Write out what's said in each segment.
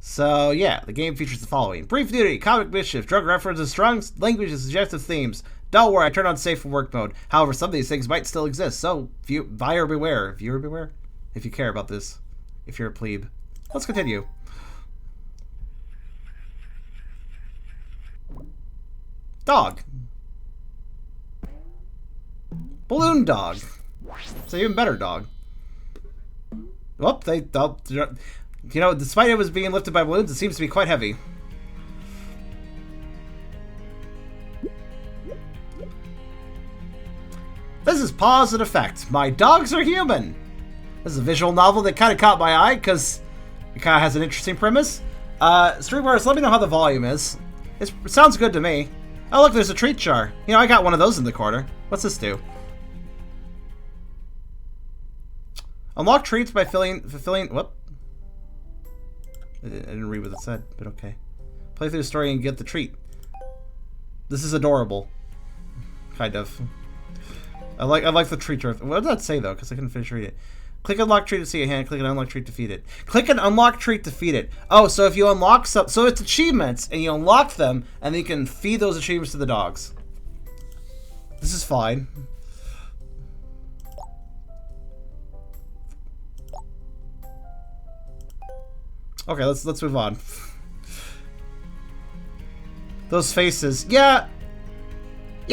So, yeah, the game features the following. Brief nudity, comic mischief, drug references, strong language, and suggestive themes. Don't worry, I turned on safe for work mode. However, some of these things might still exist, so buyer beware. Viewer beware? If you care about this. If you're a plebe. Let's continue. Dog. Balloon dog. It's an even better dog. Whoop, you know, despite it was being lifted by balloons, it seems to be quite heavy. This is Paws in Effect. My dogs are human. This is a visual novel that kind of caught my eye because it kind of has an interesting premise. Streetwars, let me know how the volume is. It sounds good to me. Oh look, there's a treat jar. You know, I got one of those in the corner. What's this do? Unlock treats by fulfilling. Whoop. I didn't read what it said, but okay. Play through the story and get the treat. This is adorable. Kind of. I like the treat jar. What did that say though? Because I couldn't finish reading it. Click unlock treat to see a hand. Click an unlock treat to feed it. Click an unlock treat to feed it. Oh, so if you unlock some, so it's achievements and you unlock them, and then you can feed those achievements to the dogs. This is fine. Okay, let's move on. Those faces, yeah.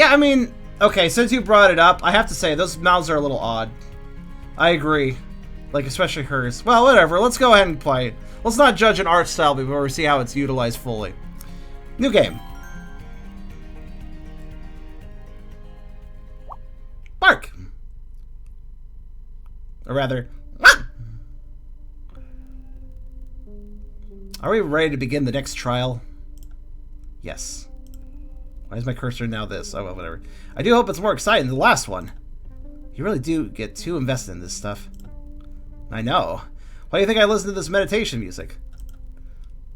I mean, okay, since you brought it up, I have to say those mouths are a little odd. I agree, like especially hers. Well, whatever. Let's go ahead and play it. Let's not judge an art style before we see how it's utilized fully. New game. Bark. Or rather. Are we ready to begin the next trial? Yes. Why is my cursor now this? Oh, well, whatever. I do hope it's more exciting than the last one. You really do get too invested in this stuff. I know. Why do you think I listen to this meditation music?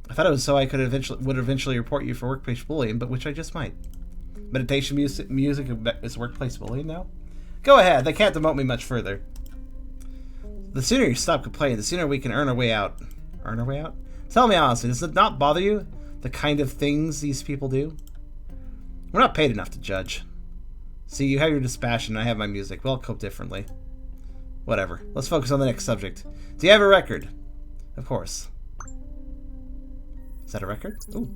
I thought it was so I could eventually report you for workplace bullying, but which I just might. Meditation music is workplace bullying now? Go ahead. They can't demote me much further. The sooner you stop complaining, the sooner we can earn our way out. Earn our way out? Tell me honestly, does it not bother you? The kind of things these people do? We're not paid enough to judge. See, you have your dispassion, and I have my music. We'll cope differently. Whatever. Let's focus on the next subject. Do you have a record? Of course. Is that a record? Ooh.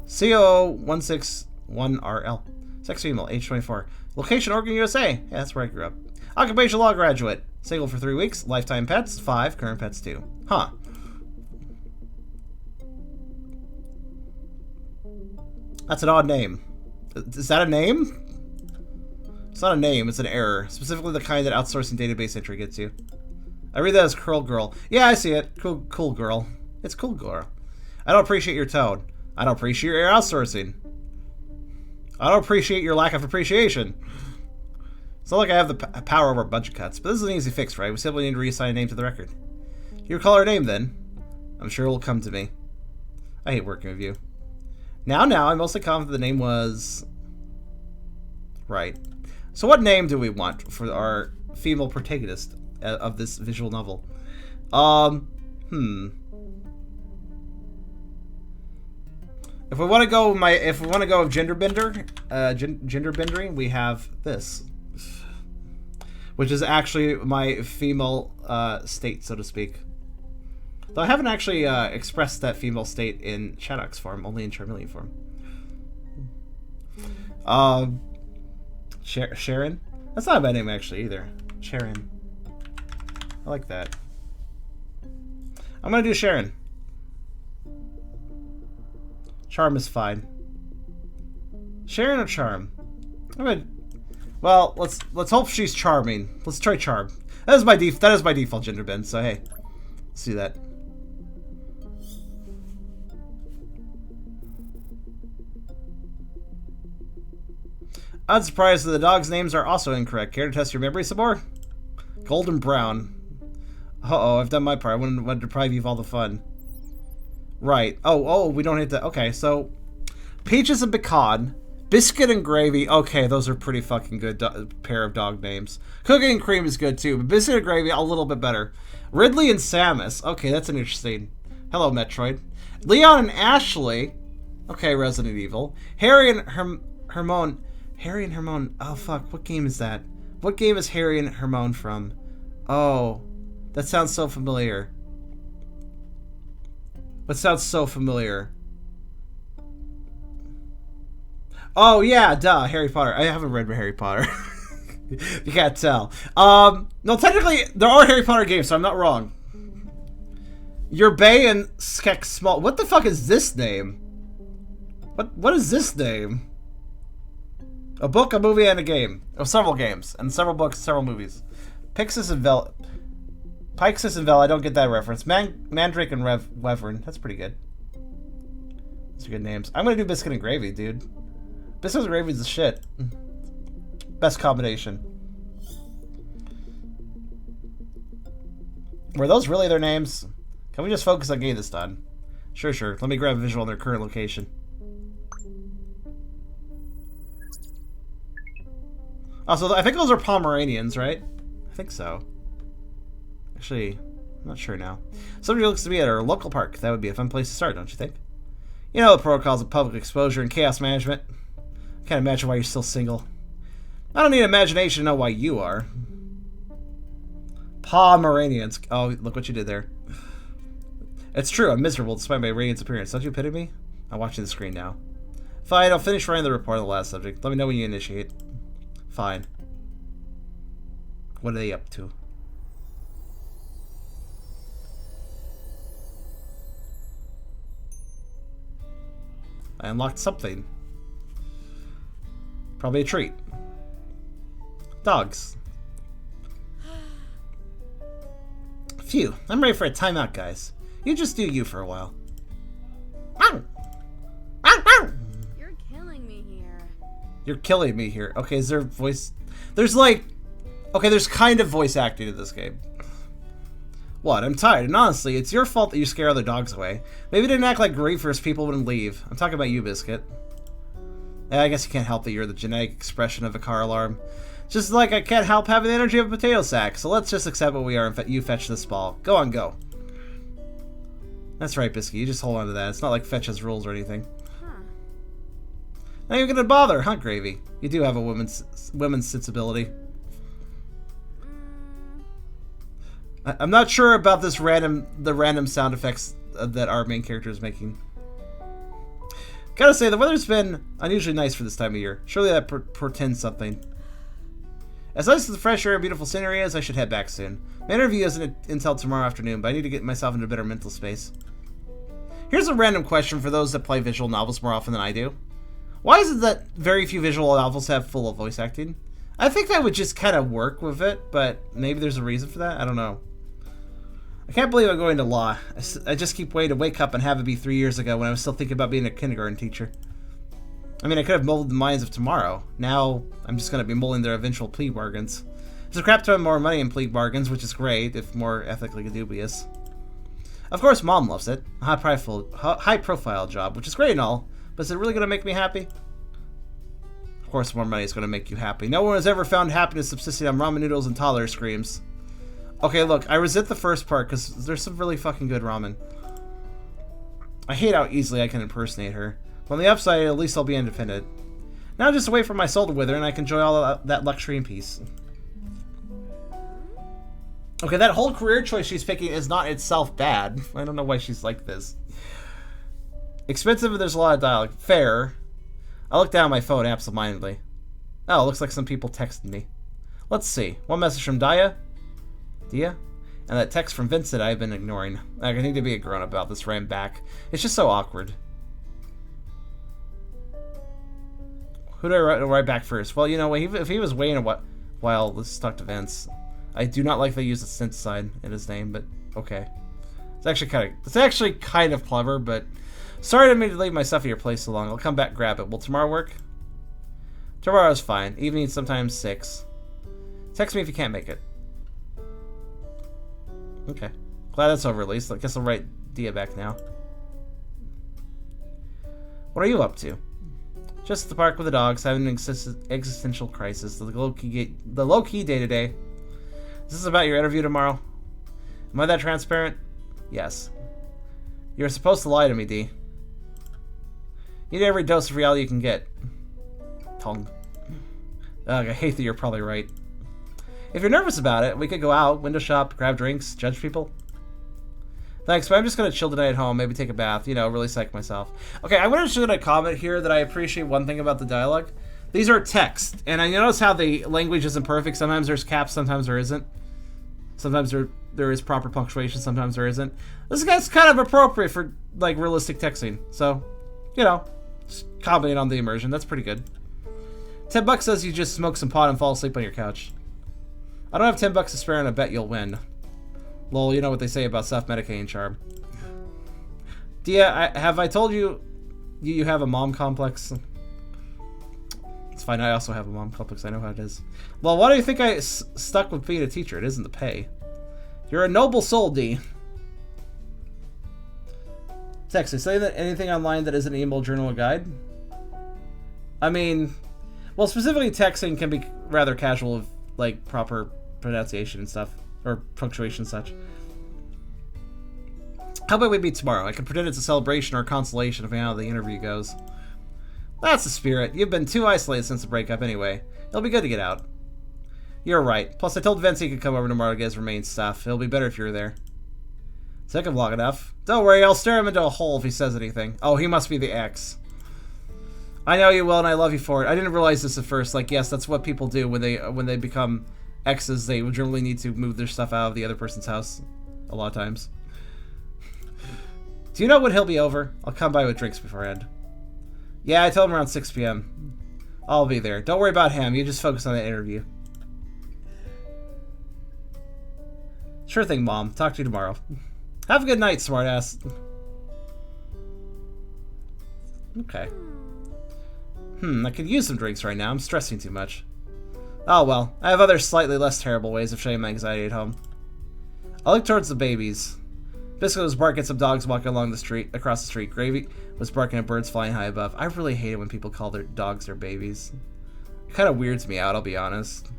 CO161RL. Sex female, age 24. Location, Oregon, USA. Yeah, that's where I grew up. Occupation law graduate. Single for 3 weeks. Lifetime pets, 5. Current pets, 2. Huh. That's an odd name. Is that a name? It's not a name, it's an error. Specifically the kind that outsourcing database entry gets you. I read that as curl girl. Yeah, I see it. Cool girl. It's cool girl. I don't appreciate your tone. I don't appreciate your outsourcing. I don't appreciate your lack of appreciation. It's not like I have the power over budget cuts, but this is an easy fix, right? We simply need to reassign a name to the record. You recall her name then? I'm sure it will come to me. I hate working with you. Now, I'm mostly confident the name was... Right. So what name do we want for our female protagonist of this visual novel? If we want to go with gender bender, gender bendering, we have this, which is actually my female state, so to speak. Though I haven't actually expressed that female state in Shaddock's form, only in Charmeleon form. Sharon? That's not a bad name actually either. Sharon. I like that. I'm gonna do Sharon. Charm is fine. Sharon or Charm? Well, let's hope she's charming. Let's try Charm. That is my default gender bend, so hey. Let's do that. Unsurprised that the dogs' names are also incorrect. Care to test your memory some more? Golden Brown. Uh-oh, I've done my part. I wouldn't want to deprive you of all the fun. Right. Oh, we don't hit that. Okay, so Peaches and Pecan Biscuit and Gravy. Okay, those are pretty fucking good pair of dog names. Cookie and Cream is good too, but Biscuit and Gravy a little bit better. Ridley and Samus. Okay, that's an interesting. Hello, Metroid. Leon and Ashley. Okay, Resident Evil. Harry and Hermione. Harry and Hermione. Oh fuck, what game is that? What game is Harry and Hermione from? Oh, that sounds so familiar. That sounds so familiar. Oh yeah, duh, Harry Potter. I haven't read Harry Potter. You can't tell. No, technically there are Harry Potter games, so I'm not wrong. Your Bay and Skek Small. What the fuck is this name? What is this name? A book, a movie, and a game. Oh, several games and several books, several movies. Pixis and Vel. Pixis and Vel. I don't get that reference. Mandrake and Wyvern. That's pretty good. Those are good names. I'm gonna do Biscuit and Gravy, dude. Biscuit and Gravy is the shit. Best combination. Were those really their names? Can we just focus on getting this done? Sure. Let me grab a visual on their current location. Oh, so I think those are Pomeranians, right? I think so. Actually, I'm not sure now. Somebody looks to be at our local park. That would be a fun place to start, don't you think? You know the protocols of public exposure and chaos management. I can't imagine why you're still single. I don't need imagination to know why you are. Pomeranians. Oh, look what you did there. It's true, I'm miserable despite my radiant appearance. Don't you pity me? I'm watching the screen now. Fine, I'll finish writing the report on the last subject. Let me know when you initiate. Fine. What are they up to? I unlocked something. Probably a treat. Dogs. Phew, I'm ready for a timeout, guys. You just do you for a while. You're killing me here. You're killing me here. Okay, is there voice? There's like... Okay, there's kind of voice acting in this game. What? I'm tired, and honestly, it's your fault that you scare other dogs away. Maybe didn't act like griefers people wouldn't leave. I'm talking about you, Biscuit. I guess you can't help that you're the genetic expression of a car alarm. Just like I can't help having the energy of a potato sack, so let's just accept what we are and you fetch this ball. Go on, go. That's right, Biscuit, you just hold on to that. It's not like Fetch has rules or anything. Not even gonna bother, huh, Gravy? You do have a women's sensibility. I'm not sure about this the random sound effects that our main character is making. Gotta say, the weather's been unusually nice for this time of year. Surely that portends something. As nice as the fresh air and beautiful scenery is, I should head back soon. My interview isn't until tomorrow afternoon, but I need to get myself into a better mental space. Here's a random question for those that play visual novels more often than I do. Why is it that very few visual novels have full of voice acting? I think that would just kind of work with it, but maybe there's a reason for that? I don't know. I can't believe I'm going to law. I just keep waiting to wake up and have it be 3 years ago when I was still thinking about being a kindergarten teacher. I mean, I could have molded the minds of tomorrow. Now, I'm just going to be molding their eventual plea bargains. There's a crap ton more money in plea bargains, which is great, if more ethically dubious. Of course, Mom loves it. A high-profile job, which is great and all, but is it really going to make me happy? Of course, more money is going to make you happy. No one has ever found happiness subsisting on ramen noodles and toddler screams. Okay, look, I resent the first part, because there's some really fucking good ramen. I hate how easily I can impersonate her. But on the upside, at least I'll be independent. Now just wait for my soul to wither, and I can enjoy all that luxury in peace. Okay, that whole career choice she's picking is not itself bad. I don't know why she's like this. Expensive, but there's a lot of dialogue. Fair. I look down at my phone absentmindedly. Oh, looks like some people texted me. Let's see. One message from Dia. And that text from Vincent I've been ignoring. I need to be a grown-up about this right back. It's just so awkward. Who do I write back first? Well, you know, if he was waiting a while, let's talk to Vince. I do not like they use the synth sign in his name, but okay. It's actually kind of clever, but sorry to make me leave my stuff at your place so long. I'll come back and grab it. Will tomorrow work? Tomorrow's fine. Evening sometimes 6. Text me if you can't make it. Okay. Glad that's over at least. I guess I'll write Dia back now. What are you up to? Just at the park with the dogs, having an existential crisis. The low-key day-to-day. Is this about your interview tomorrow? Am I that transparent? Yes. You're supposed to lie to me, D. You need every dose of reality you can get. Tongue. Ugh, I hate that you're probably right. If you're nervous about it, we could go out, window shop, grab drinks, judge people. Thanks, but I'm just gonna chill tonight at home, maybe take a bath, you know, really psych myself. Okay, I want to show a comment here that I appreciate one thing about the dialogue. These are text, and I notice how the language isn't perfect. Sometimes there's caps, sometimes there isn't. Sometimes there is proper punctuation, sometimes there isn't. This guy's kind of appropriate for, like, realistic texting. So, you know, just commenting on the immersion. That's pretty good. $10 says you just smoke some pot and fall asleep on your couch. I don't have $10 to spare and I bet you'll win. Lol, you know what they say about self-medicating charm. Dia, have I told you you have a mom complex? It's fine, I also have a mom complex. I know how it is. Well, why do you think I stuck with being a teacher? It isn't the pay. You're a noble soul, D. Text, say that anything online that isn't an email, journal, or guide? I mean, well, specifically texting can be rather casual of, like, proper pronunciation and stuff. Or punctuation and such. How about we meet tomorrow? I can pretend it's a celebration or a consolation of how the interview goes. That's the spirit. You've been too isolated since the breakup anyway. It'll be good to get out. You're right. Plus, I told Vince he could come over tomorrow to get his remaining stuff. It'll be better if you're there. Sick of long enough. Don't worry, I'll stare him into a hole if he says anything. Oh, he must be the ex. I know you will, and I love you for it. I didn't realize this at first. Like, yes, that's what people do when they become exes. They would generally need to move their stuff out of the other person's house. A lot of times. Do you know when he'll be over? I'll come by with drinks beforehand. Yeah, I told him around 6 p.m. I'll be there. Don't worry about him. You just focus on the interview. Sure thing, Mom. Talk to you tomorrow. Have a good night, smartass. Okay. I could use some drinks right now. I'm stressing too much. Oh well, I have other slightly less terrible ways of showing my anxiety at home. I look towards the babies. Biscuit was barking at some dogs walking along the street, across the street. Gravy was barking at birds flying high above. I really hate it when people call their dogs their babies. It kind of weirds me out, I'll be honest.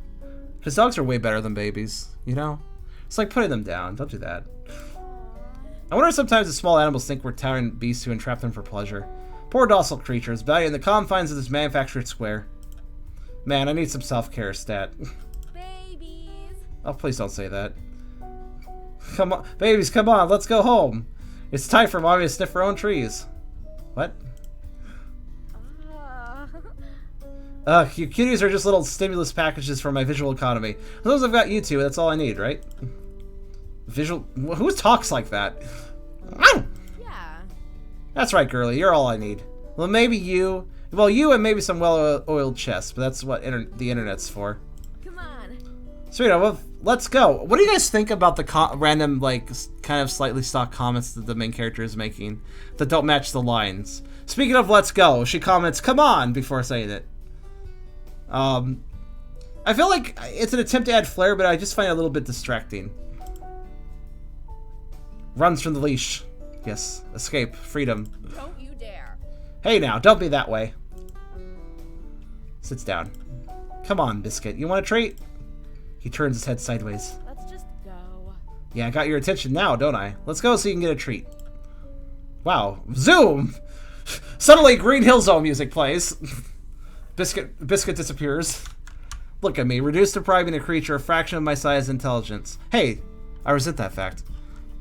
Because dogs are way better than babies, you know? It's like putting them down. Don't do that. I wonder if sometimes the small animals think we're tyrant beasts who entrap them for pleasure. Poor docile creatures, valued in the confines of this manufactured square. Man, I need some self-care, stat. Babies. Oh, please don't say that. Come on, babies, come on, let's go home. It's time for Mommy to sniff her own trees. What? You cuties are just little stimulus packages for my visual economy. As long as I've got you two, that's all I need, right? Visual... Who talks like that? Yeah. That's right, girlie, you're all I need. Well, maybe you... Well, you and maybe some well-oiled chests, but that's what the internet's for. Come on. Sweet, well, let's go. What do you guys think about the random, like, kind of slightly stock comments that the main character is making that don't match the lines? Speaking of let's go, she comments, come on, before saying it. I feel like it's an attempt to add flair, but I just find it a little bit distracting. Runs from the leash. Yes, escape, freedom. Don't you dare. Hey now, don't be that way. Sits down. Come on, Biscuit, you want a treat? He turns his head sideways. Let's just go. Yeah, I got your attention now, don't I? Let's go so you can get a treat. Wow. Zoom! Suddenly, Green Hill Zone music plays. Biscuit disappears. Look at me, reduced to depriving a creature a fraction of my size and intelligence. Hey, I resent that fact.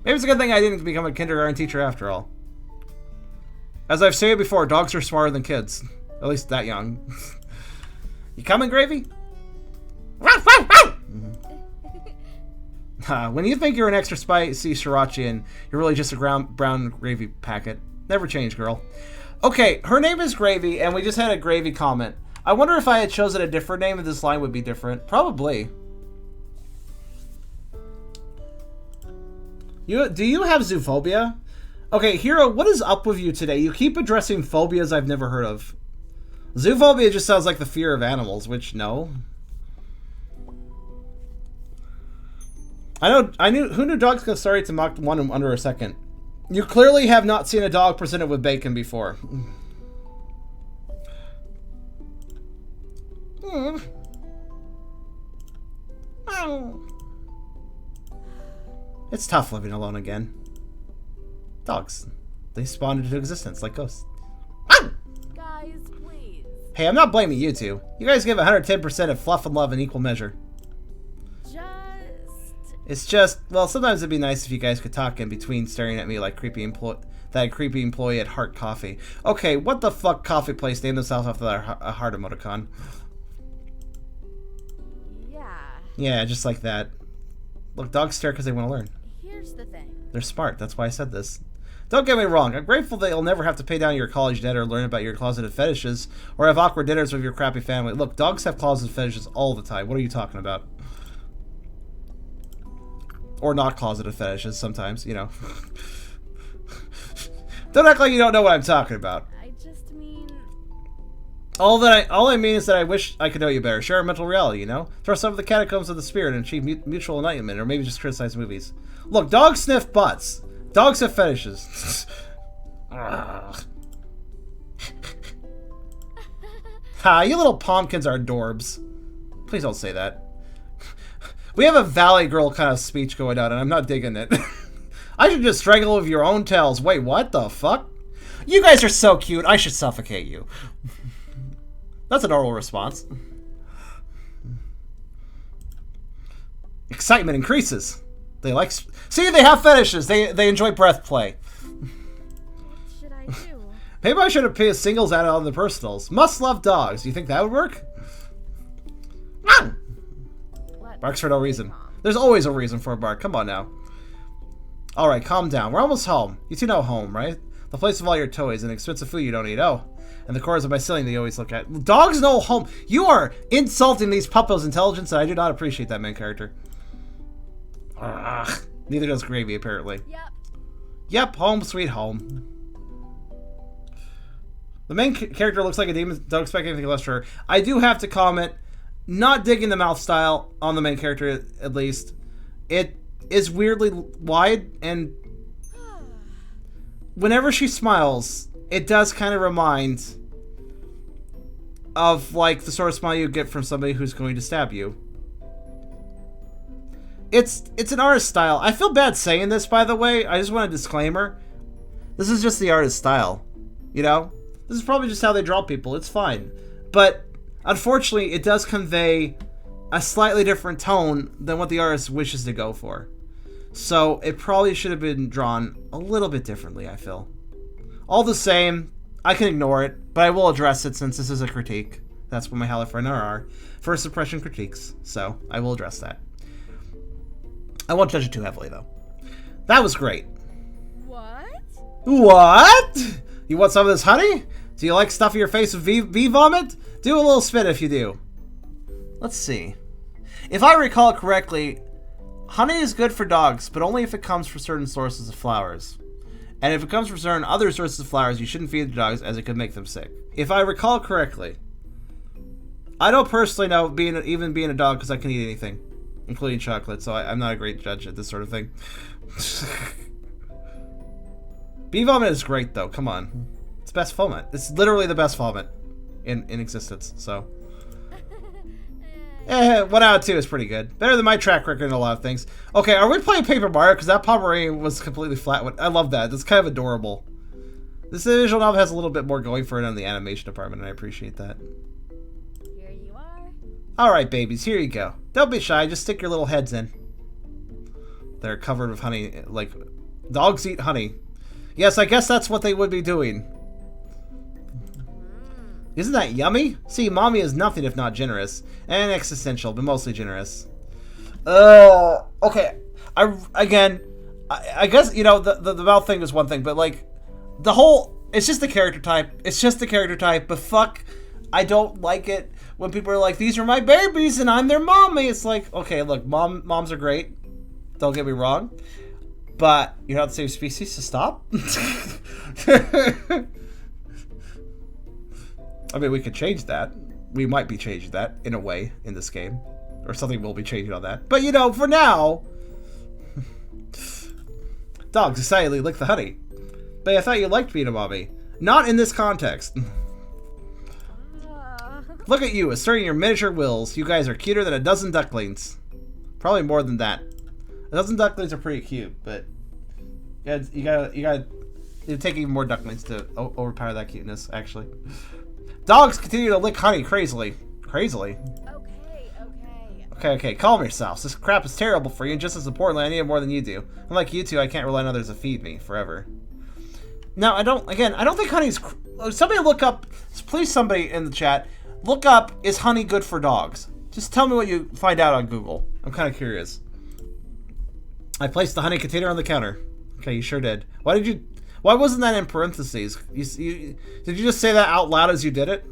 Maybe it's a good thing I didn't become a kindergarten teacher after all. As I've said before, dogs are smarter than kids. At least that young. You coming, Gravy? When you think you're an extra spicy sriracha and you're really just a brown gravy packet. Never change, girl. Okay, her name is Gravy, and we just had a Gravy comment. I wonder if I had chosen a different name, if this line would be different. Probably. Do you have zoophobia? Okay, Hero, what is up with you today? You keep addressing phobias I've never heard of. Zoophobia just sounds like the fear of animals, which, no. Who knew dogs can start to mock one in under a second? You clearly have not seen a dog presented with bacon before. It's tough living alone again. Dogs. They spawn into existence like ghosts. Guys, please. Hey, I'm not blaming you two. You guys give 110% of fluff and love in equal measure. It's just, well, sometimes it'd be nice if you guys could talk in between staring at me like that creepy employee at Heart Coffee. Okay, what the fuck coffee place named themselves after a heart emoticon? Yeah. Yeah, just like that. Look, dogs stare because they want to learn. Here's the thing. They're smart, that's why I said this. Don't get me wrong, I'm grateful that you'll never have to pay down your college debt or learn about your closeted fetishes, or have awkward dinners with your crappy family. Look, dogs have closeted fetishes all the time. What are you talking about? Or not closeted fetishes sometimes, you know. Don't act like you don't know what I'm talking about. I just mean... All I mean is that I wish I could know you better. Share a mental reality, you know? Throw some of the catacombs of the spirit and achieve mutual enlightenment, or maybe just criticize movies. Look, dogs sniff butts. Dogs have fetishes. Ha, you little pumpkins are adorbs. Please don't say that. We have a Valley Girl kind of speech going on, and I'm not digging it. I should just strangle with your own tails. Wait, what the fuck? You guys are so cute, I should suffocate you. That's a normal response. Excitement increases. They like... See, they have fetishes. They enjoy breath play. What should I do? Maybe I should have put singles out on the personals. Must love dogs. You think that would work? Barks for no reason. There's always a reason for a bark. Come on now. Alright, calm down. We're almost home. You two know home, right? The place of all your toys and expensive food you don't eat. Oh, and the corners of my ceiling that you always look at. Dogs know home. You are insulting these puppos' intelligence, and I do not appreciate that main character. Ugh. Neither does Gravy, apparently. Yep, home sweet home. The main character looks like a demon. Don't expect anything less for her. I do have to comment, not digging the mouth style on the main character, at least. It is weirdly wide, and whenever she smiles, it does kind of remind of, like, the sort of smile you get from somebody who's going to stab you. It's an artist style. I feel bad saying this, by the way. I just want a disclaimer. This is just the artist style, you know? This is probably just how they draw people. It's fine. But unfortunately, it does convey a slightly different tone than what the artist wishes to go for. So it probably should have been drawn a little bit differently, I feel. All the same, I can ignore it, but I will address it since this is a critique. That's what my Howler friends are. First impression critiques, so I will address that. I won't judge it too heavily, though. That was great. What? What? You want some of this honey? Do you like stuffing your face with bee vomit? Do a little spit if you do. Let's see. If I recall correctly, honey is good for dogs, but only if it comes from certain sources of flowers. And if it comes from certain other sources of flowers, you shouldn't feed the dogs, as it could make them sick. If I recall correctly. I don't personally know, even being a dog, because I can eat anything, including chocolate, so I'm not a great judge at this sort of thing. Bee vomit is great, though. Come on. It's best vomit. It's literally the best vomit in existence, so. 1 out of 2 is pretty good. Better than my track record in a lot of things. Okay, are we playing Paper Mario? Because that Pomeranian was completely flat. I love that. That's kind of adorable. This visual novel has a little bit more going for it on the animation department, and I appreciate that. Here you are. Alright, babies, here you go. Don't be shy, just stick your little heads in. They're covered with honey, like, dogs eat honey. Yes, I guess that's what they would be doing. Isn't that yummy? See, mommy is nothing if not generous. And existential, but mostly generous. Okay. I guess, you know, the mouth thing is one thing, but, like, the whole, it's just the character type. It's just the character type, but fuck, I don't like it when people are like, these are my babies and I'm their mommy. It's like, okay, look, moms are great. Don't get me wrong. But you're not the same species, so stop. I mean, we could change that. We might be changing that, in a way, in this game. Or something will be changing on that. But, you know, for now... Dogs decidedly lick the honey. But I thought you liked being a mommy. Not in this context. Look at you, asserting your miniature wills. You guys are cuter than a dozen ducklings. Probably more than that. A dozen ducklings are pretty cute, but it'd take even more ducklings to overpower that cuteness, actually. Dogs continue to lick honey crazily. Crazily? Okay, calm yourselves. This crap is terrible for you, and just as importantly, I need it more than you do. Unlike you two, I can't rely on others to feed me forever. Now, I don't think honey's... Somebody look up... Please, somebody in the chat, look up, is honey good for dogs? Just tell me what you find out on Google. I'm kind of curious. I placed the honey container on the counter. Okay, you sure did. Why wasn't that in parentheses? Did you just say that out loud as you did it?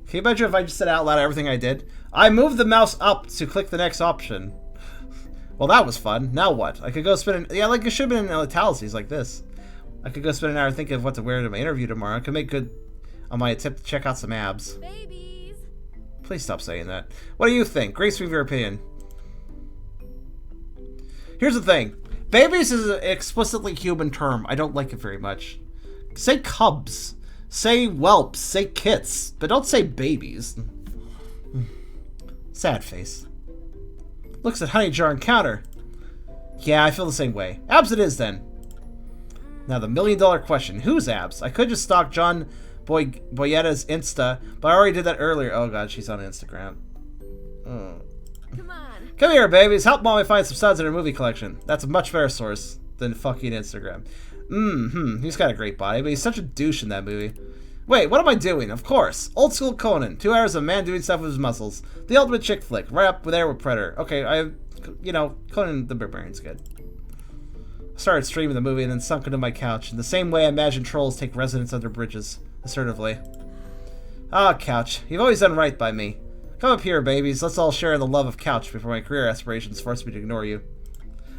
Can you imagine if I just said out loud everything I did? I moved the mouse up to click the next option. Well, that was fun. Now what? I could go spend yeah, like it should have been in italics like this. I could go spend an hour thinking of what to wear to my interview tomorrow. I could make good on my attempt to check out some abs. Babies. Please stop saying that. What do you think? Grace, leave your opinion. Here's the thing. Babies is an explicitly human term. I don't like it very much. Say cubs. Say whelps. Say kits. But don't say babies. Sad face. Looks at honey jar and counter. Yeah, I feel the same way. Abs it is then. Now the $1 million question. Who's abs? I could just stalk John Boyetta's Insta, but I already did that earlier. Oh god, she's on Instagram. Oh. Come on. Come here, babies. Help mommy find some studs in her movie collection. That's a much better source than fucking Instagram. He's got a great body, but he's such a douche in that movie. Wait, what am I doing? Of course. Old school Conan. 2 hours of a man doing stuff with his muscles. The ultimate chick flick. Right up there with Predator. Okay, Conan the Barbarian's good. I started streaming the movie and then sunk into my couch. In the same way I imagine trolls take residence under bridges. Assertively. Ah, couch. You've always done right by me. Come up here, babies. Let's all share the love of couch before my career aspirations force me to ignore you.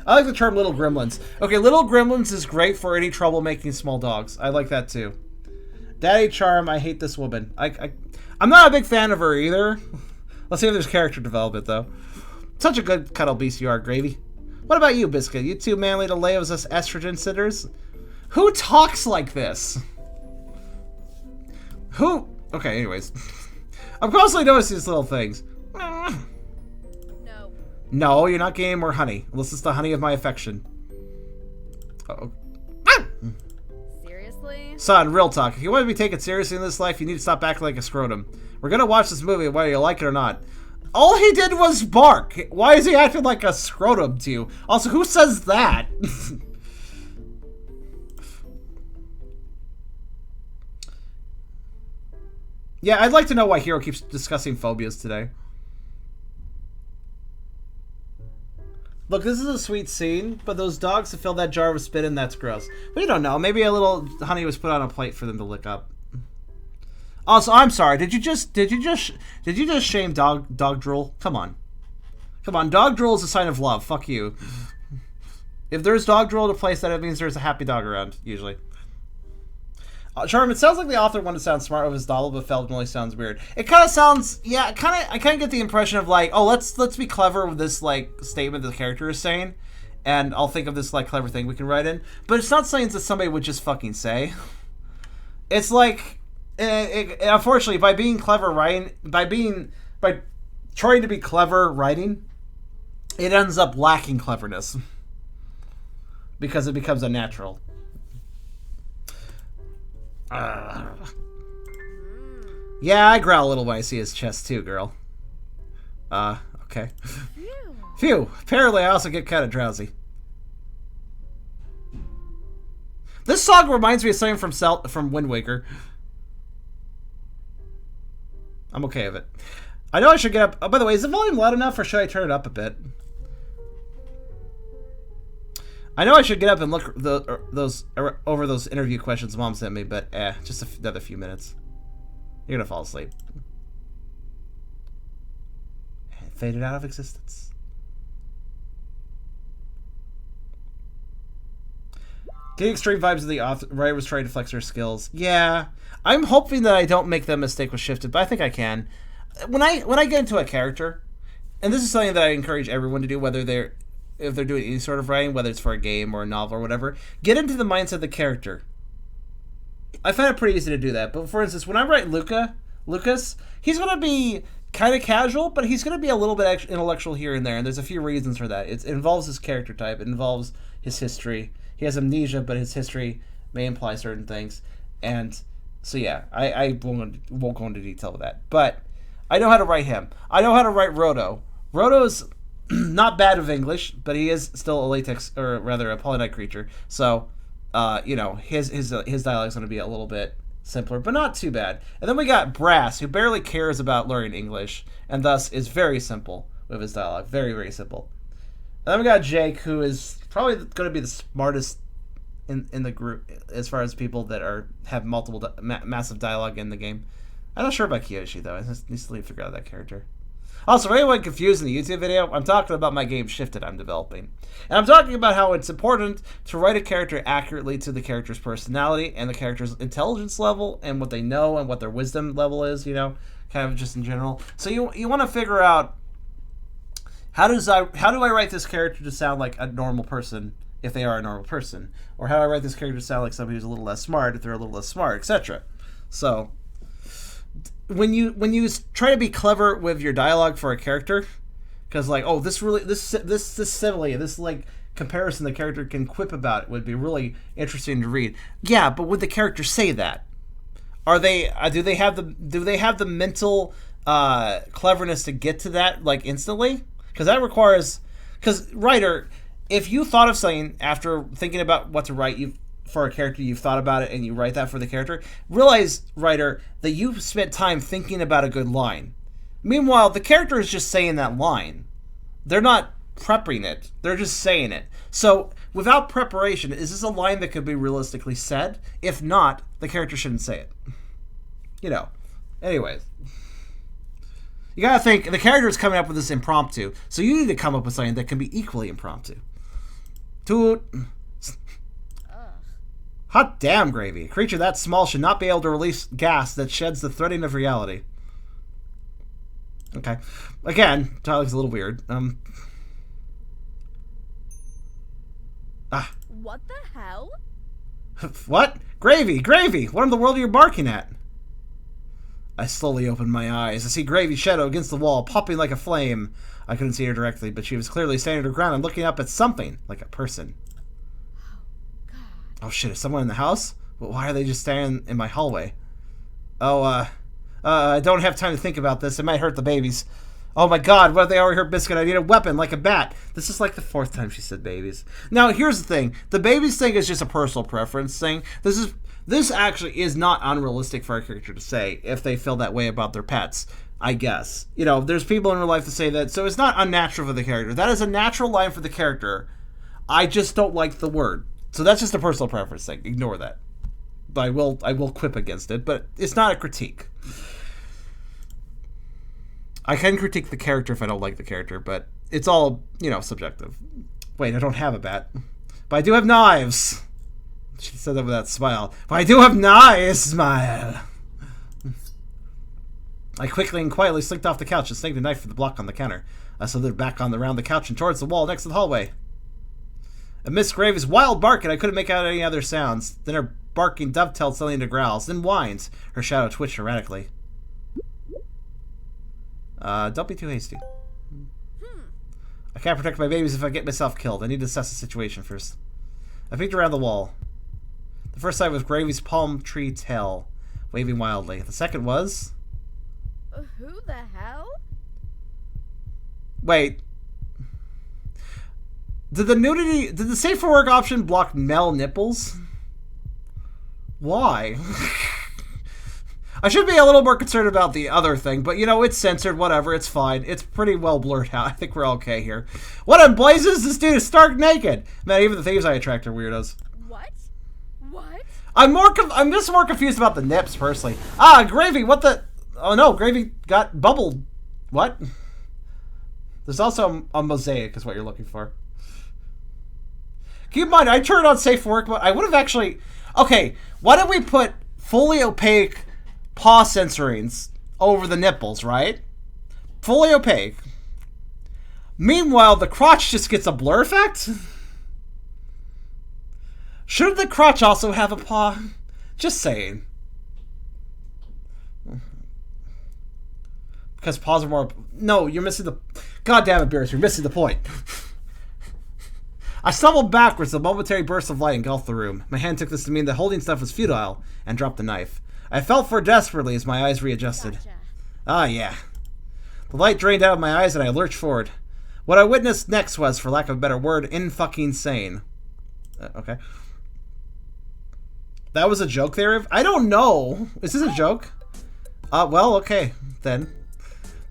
I like the term little gremlins. Okay, little gremlins is great for any trouble making small dogs. I like that too. Daddy Charm, I hate this woman. I'm not a big fan of her either. Let's see if there's character development though. Such a good cuddle beast you are, Gravy. What about you, Biscuit? You too manly to lay as us estrogen sitters? Who talks like this? Who? Okay, anyways. I'm constantly noticing these little things. No. No, you're not getting more honey. Unless it's the honey of my affection. Uh-oh. Seriously? Son, real talk. If you want to be taken seriously in this life, you need to stop acting like a scrotum. We're gonna watch this movie whether you like it or not. All he did was bark. Why is he acting like a scrotum to you? Also, who says that? Yeah, I'd like to know why Hero keeps discussing phobias today. Look, this is a sweet scene, but those dogs that fill that jar with spit in, that's gross. We don't know. Maybe a little honey was put on a plate for them to lick up. Also, I'm sorry. Did you just shame dog drool? Come on. Come on. Dog drool is a sign of love. Fuck you. If there's dog drool at a place, that it means there's a happy dog around, usually. Charm, it sounds like the author wanted to sound smart with his doll, but felt it only sounds weird. It kind of sounds, yeah, I kind of get the impression of like, oh, let's be clever with this like statement the character is saying, and I'll think of this like clever thing we can write in. But it's not something that somebody would just fucking say. It's like, unfortunately, by being clever writing, by trying to be clever writing, it ends up lacking cleverness because it becomes unnatural. Yeah, I growl a little when I see his chest too, girl. Okay. Phew. Apparently I also get kind of drowsy. This song reminds me of something from Wind Waker. I'm okay with it. I know I should get up. Oh, by the way, is the volume loud enough or should I turn it up a bit? I know I should get up and look over those interview questions Mom sent me, but just another few minutes. You're gonna fall asleep. And faded out of existence. Getting extreme vibes of the author. Writer was trying to flex her skills. Yeah, I'm hoping that I don't make that mistake with Shifted, but I think I can. When I get into a character, and this is something that I encourage everyone to do, if they're doing any sort of writing, whether it's for a game or a novel or whatever, get into the mindset of the character. I find it pretty easy to do that. But for instance, when I write Luca, Lucas, he's going to be kind of casual, but he's going to be a little bit intellectual here and there, and there's a few reasons for that. It involves his character type. It involves his history. He has amnesia, but his history may imply certain things. And so, yeah, I won't go into detail with that. But I know how to write him. I know how to write Roto. Roto's not bad with English, but he is still a latex, or rather a polynite creature. So, his dialogue is going to be a little bit simpler, but not too bad. And then we got Brass, who barely cares about learning English, and thus is very simple with his dialogue. Very, very simple. And then we got Jake, who is probably going to be the smartest in the group as far as people that have multiple massive dialogue in the game. I'm not sure about Kiyoshi, though. I just need to figure out that character. Also, for anyone confused in the YouTube video, I'm talking about my game Shifted I'm developing. And I'm talking about how it's important to write a character accurately to the character's personality and the character's intelligence level and what they know and what their wisdom level is, kind of just in general. So you want to figure out how do I write this character to sound like a normal person if they are a normal person? Or how do I write this character to sound like somebody who's a little less smart if they're a little less smart, etc. So when you try to be clever with your dialogue for a character, because like, oh, this simile, this like comparison the character can quip about it would be really interesting to read. Yeah, but would the character say that? Do they have the mental cleverness to get to that like instantly? Because writer, if you thought of something after thinking about what to write, for a character, you've thought about it and you write that for the character, realize, writer, that you've spent time thinking about a good line. Meanwhile, the character is just saying that line. They're not prepping it. They're just saying it. So, without preparation, is this a line that could be realistically said? If not, the character shouldn't say it. Anyways. You gotta think, the character is coming up with this impromptu, so you need to come up with something that can be equally impromptu. Toot. Hot damn, Gravy. A creature that small should not be able to release gas that sheds the threading of reality. Okay. Again, dialogue's a little weird. What the hell? What? Gravy! Gravy! What in the world are you barking at? I slowly opened my eyes. I see Gravy's shadow against the wall, popping like a flame. I couldn't see her directly, but she was clearly standing her ground and looking up at something, like a person. Oh shit, is someone in the house? Well, why are they just standing in my hallway? I don't have time to think about this. It might hurt the babies. Oh my god, what if they already hurt Biscuit? I need a weapon, like a bat. This is like the 4th time she said babies. Now, here's the thing. The babies thing is just a personal preference thing. This actually is not unrealistic for a character to say if they feel that way about their pets, I guess. There's people in real life that say that, so it's not unnatural for the character. That is a natural line for the character. I just don't like the word. So that's just a personal preference thing. Ignore that. But I will quip against it, but it's not a critique. I can critique the character if I don't like the character, but it's all, subjective. Wait, I don't have a bat. But I do have knives. She said that with that smile. But I do have knives, smile. I quickly and quietly slinked off the couch and snagged a knife for the block on the counter. I slithered back around the couch and towards the wall next to the hallway. Amidst Gravy's wild barking, I couldn't make out any other sounds. Then her barking dovetailed suddenly into growls, then whines. Her shadow twitched erratically. Don't be too hasty. I can't protect my babies if I get myself killed. I need to assess the situation first. I peeked around the wall. The first sight was Gravy's palm tree tail, waving wildly. The second was... Who the hell? Wait. Did the safe for work option block male nipples? Why? I should be a little more concerned about the other thing, but it's censored, whatever, it's fine. It's pretty well blurred out. I think we're okay here. What in blazes? This dude is stark naked! Man, even the thieves I attract are weirdos. What? I'm just more confused about the nips, personally. Gravy, what the... Oh no, Gravy got bubbled. What? There's also a mosaic is what you're looking for. Keep in mind, I turned on safe for work, but I would have actually... Okay, why don't we put fully opaque paw censorings over the nipples, right? Fully opaque. Meanwhile, the crotch just gets a blur effect? Shouldn't the crotch also have a paw? Just saying. Because Paws are more... No, you're missing the... God damn it, Beerus, you're missing the point. I stumbled backwards, a momentary burst of light engulfed the room. My hand took this to mean that holding stuff was futile, and dropped the knife. I felt for it desperately as my eyes readjusted. Gotcha. Ah, yeah. The light drained out of my eyes and I lurched forward. What I witnessed next was, for lack of a better word, in-fucking-sane. Okay. That was a joke there? I don't know. Is this a joke? Well, okay, then.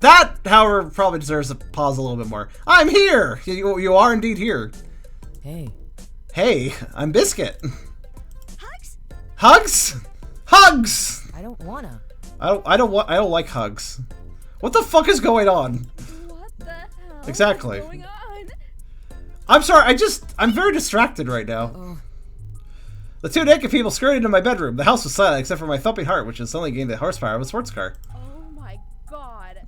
That, however, probably deserves to pause a little bit more. I'm here! You are indeed here. Hey. Hey, I'm Biscuit. Hugs? Hugs? Hugs! I don't wanna. I don't like hugs. What the fuck is going on? What the hell Exactly. is going on? I'm sorry, I'm very distracted right now. The two naked people scurried into my bedroom. The house was silent except for my thumping heart, which had suddenly gained the horsepower of a sports car. Oh my god.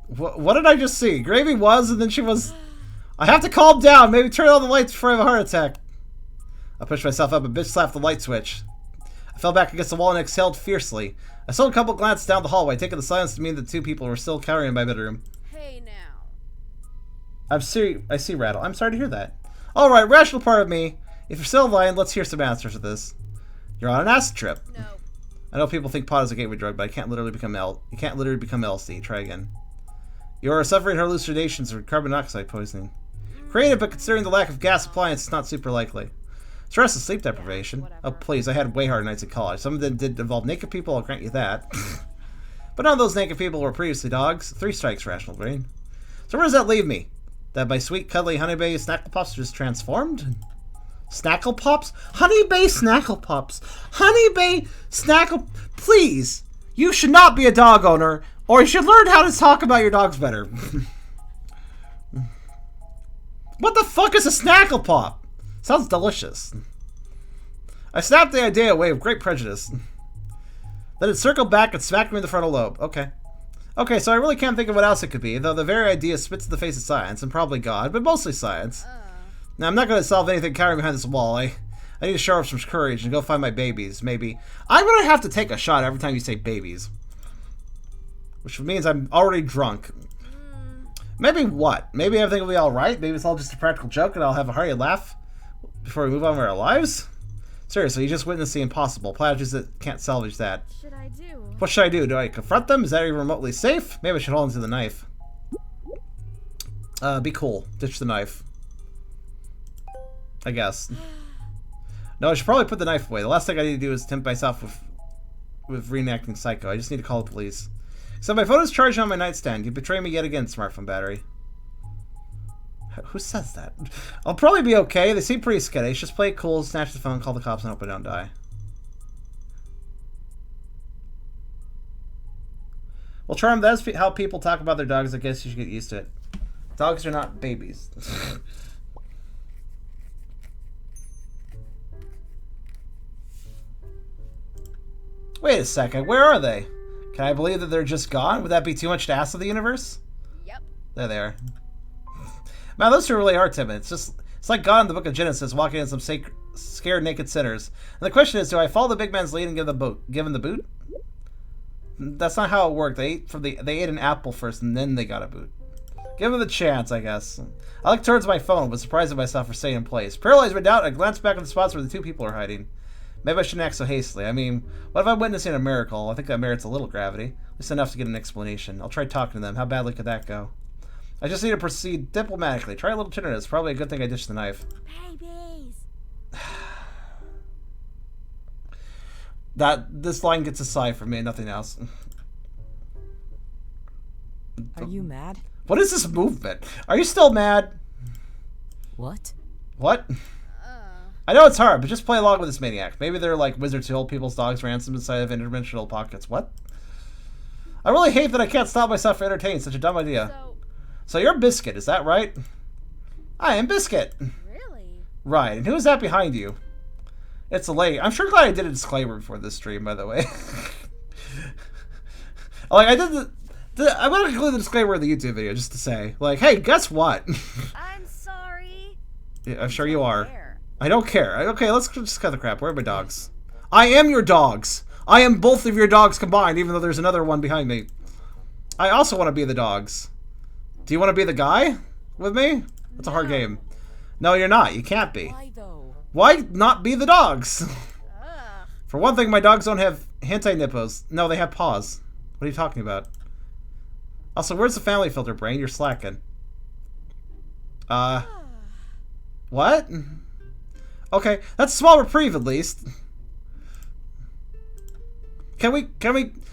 What did I just see? Gravy was, and then she was... I have to calm down. Maybe turn on the lights before I have a heart attack. I pushed myself up and bitch slapped the light switch. I fell back against the wall and exhaled fiercely. I stole a couple glances down the hallway, taking the silence to mean that two people were still cowering in my bedroom. Hey now. I see, Rattle. I'm sorry to hear that. Alright, rational part of me. If you're still lying, let's hear some answers to this. You're on an acid trip. No. I know people think pot is a gateway drug, but you can't literally become LSD. Try again. You are suffering hallucinations or carbon monoxide poisoning. Creative, but considering the lack of gas supply, it's not super likely. Stress and sleep deprivation. Yeah, oh, please, I had way harder nights in college. Some of them did involve naked people, I'll grant you that. But none of those naked people were previously dogs. 3 strikes, rational brain. So where does that leave me? That my sweet, cuddly Honeybay Snackle Pops just transformed? Snackle Pops? Honeybay Snackle Pops. Honeybay Snackle... Please! You should not be a dog owner, or you should learn how to talk about your dogs better. What the fuck is a Snackle Pop? Sounds delicious. I snapped the idea away with great prejudice. Then it circled back and smacked me in the frontal lobe. Okay. Okay, so I really can't think of what else it could be, though the very idea spits in the face of science, and probably God, but mostly science. Now, I'm not going to solve anything cowering behind this wall. I need to show up some courage and go find my babies, maybe. I'm going to have to take a shot every time you say babies. Which means I'm already drunk. Maybe what? Maybe everything will be alright? Maybe it's all just a practical joke and I'll have a hearty laugh before we move on with our lives? Seriously, you just witnessed the impossible. Platitudes that can't salvage that. What should I do? What should I do? Do I confront them? Is that even remotely safe? Maybe I should hold onto the knife. Be cool. Ditch the knife. I guess. No, I should probably put the knife away. The last thing I need to do is tempt myself with reenacting Psycho. I just need to call the police. So my phone is charged on my nightstand. You betray me yet again, smartphone battery. Who says that? I'll probably be okay. They seem pretty skittish. Just play it cool, snatch the phone, call the cops, and hope I don't die. Well, Charm, that's how people talk about their dogs. I guess you should get used to it. Dogs are not babies. Wait a second. Where are they? Can I believe that they're just gone? Would that be too much to ask of the universe? Yep. There they are. Man, those two really are timid. It's like God in the Book of Genesis walking in some scared naked sinners. And the question is, do I follow the big man's lead and give him the boot? That's not how it worked. They ate an apple first and then they got a boot. Give him the chance, I guess. I looked towards my phone, but surprised at myself for staying in place. Paralyzed by doubt, I glanced back at the spots where the two people are hiding. Maybe I shouldn't act so hastily. I mean, what if I'm witnessing a miracle? I think that merits a little gravity. At least enough to get an explanation. I'll try talking to them. How badly could that go? I just need to proceed diplomatically. Try a little tenderness. Probably a good thing I ditched the knife. Babies. This line gets a sigh from me, nothing else. Are you mad? What is this movement? Are you still mad? What? What? I know it's hard, but just play along with this maniac. Maybe they're like wizards who hold people's dogs ransomed inside of interdimensional pockets. What? I really hate that I can't stop myself from entertaining such a dumb idea. So you're Biscuit, is that right? I am Biscuit. Really? Right, and who is that behind you? It's a lady. I'm sure glad I did a disclaimer before this stream, by the way. Like, I did I'm going to include the disclaimer in the YouTube video just to say, like, hey, guess what? I'm sorry. Yeah, I'm sure you are. Care. I don't care. Okay, let's just cut the crap. Where are my dogs? I am your dogs. I am both of your dogs combined, even though there's another one behind me. I also want to be the dogs. Do you want to be the guy with me? That's a hard game. No, you're not. You can't be. Why though? Why not be the dogs? Ugh. For one thing, my dogs don't have hentai nippos. No, they have paws. What are you talking about? Also, where's the family filter, Brain? You're slacking. What? Okay, that's a small reprieve at least. Can we,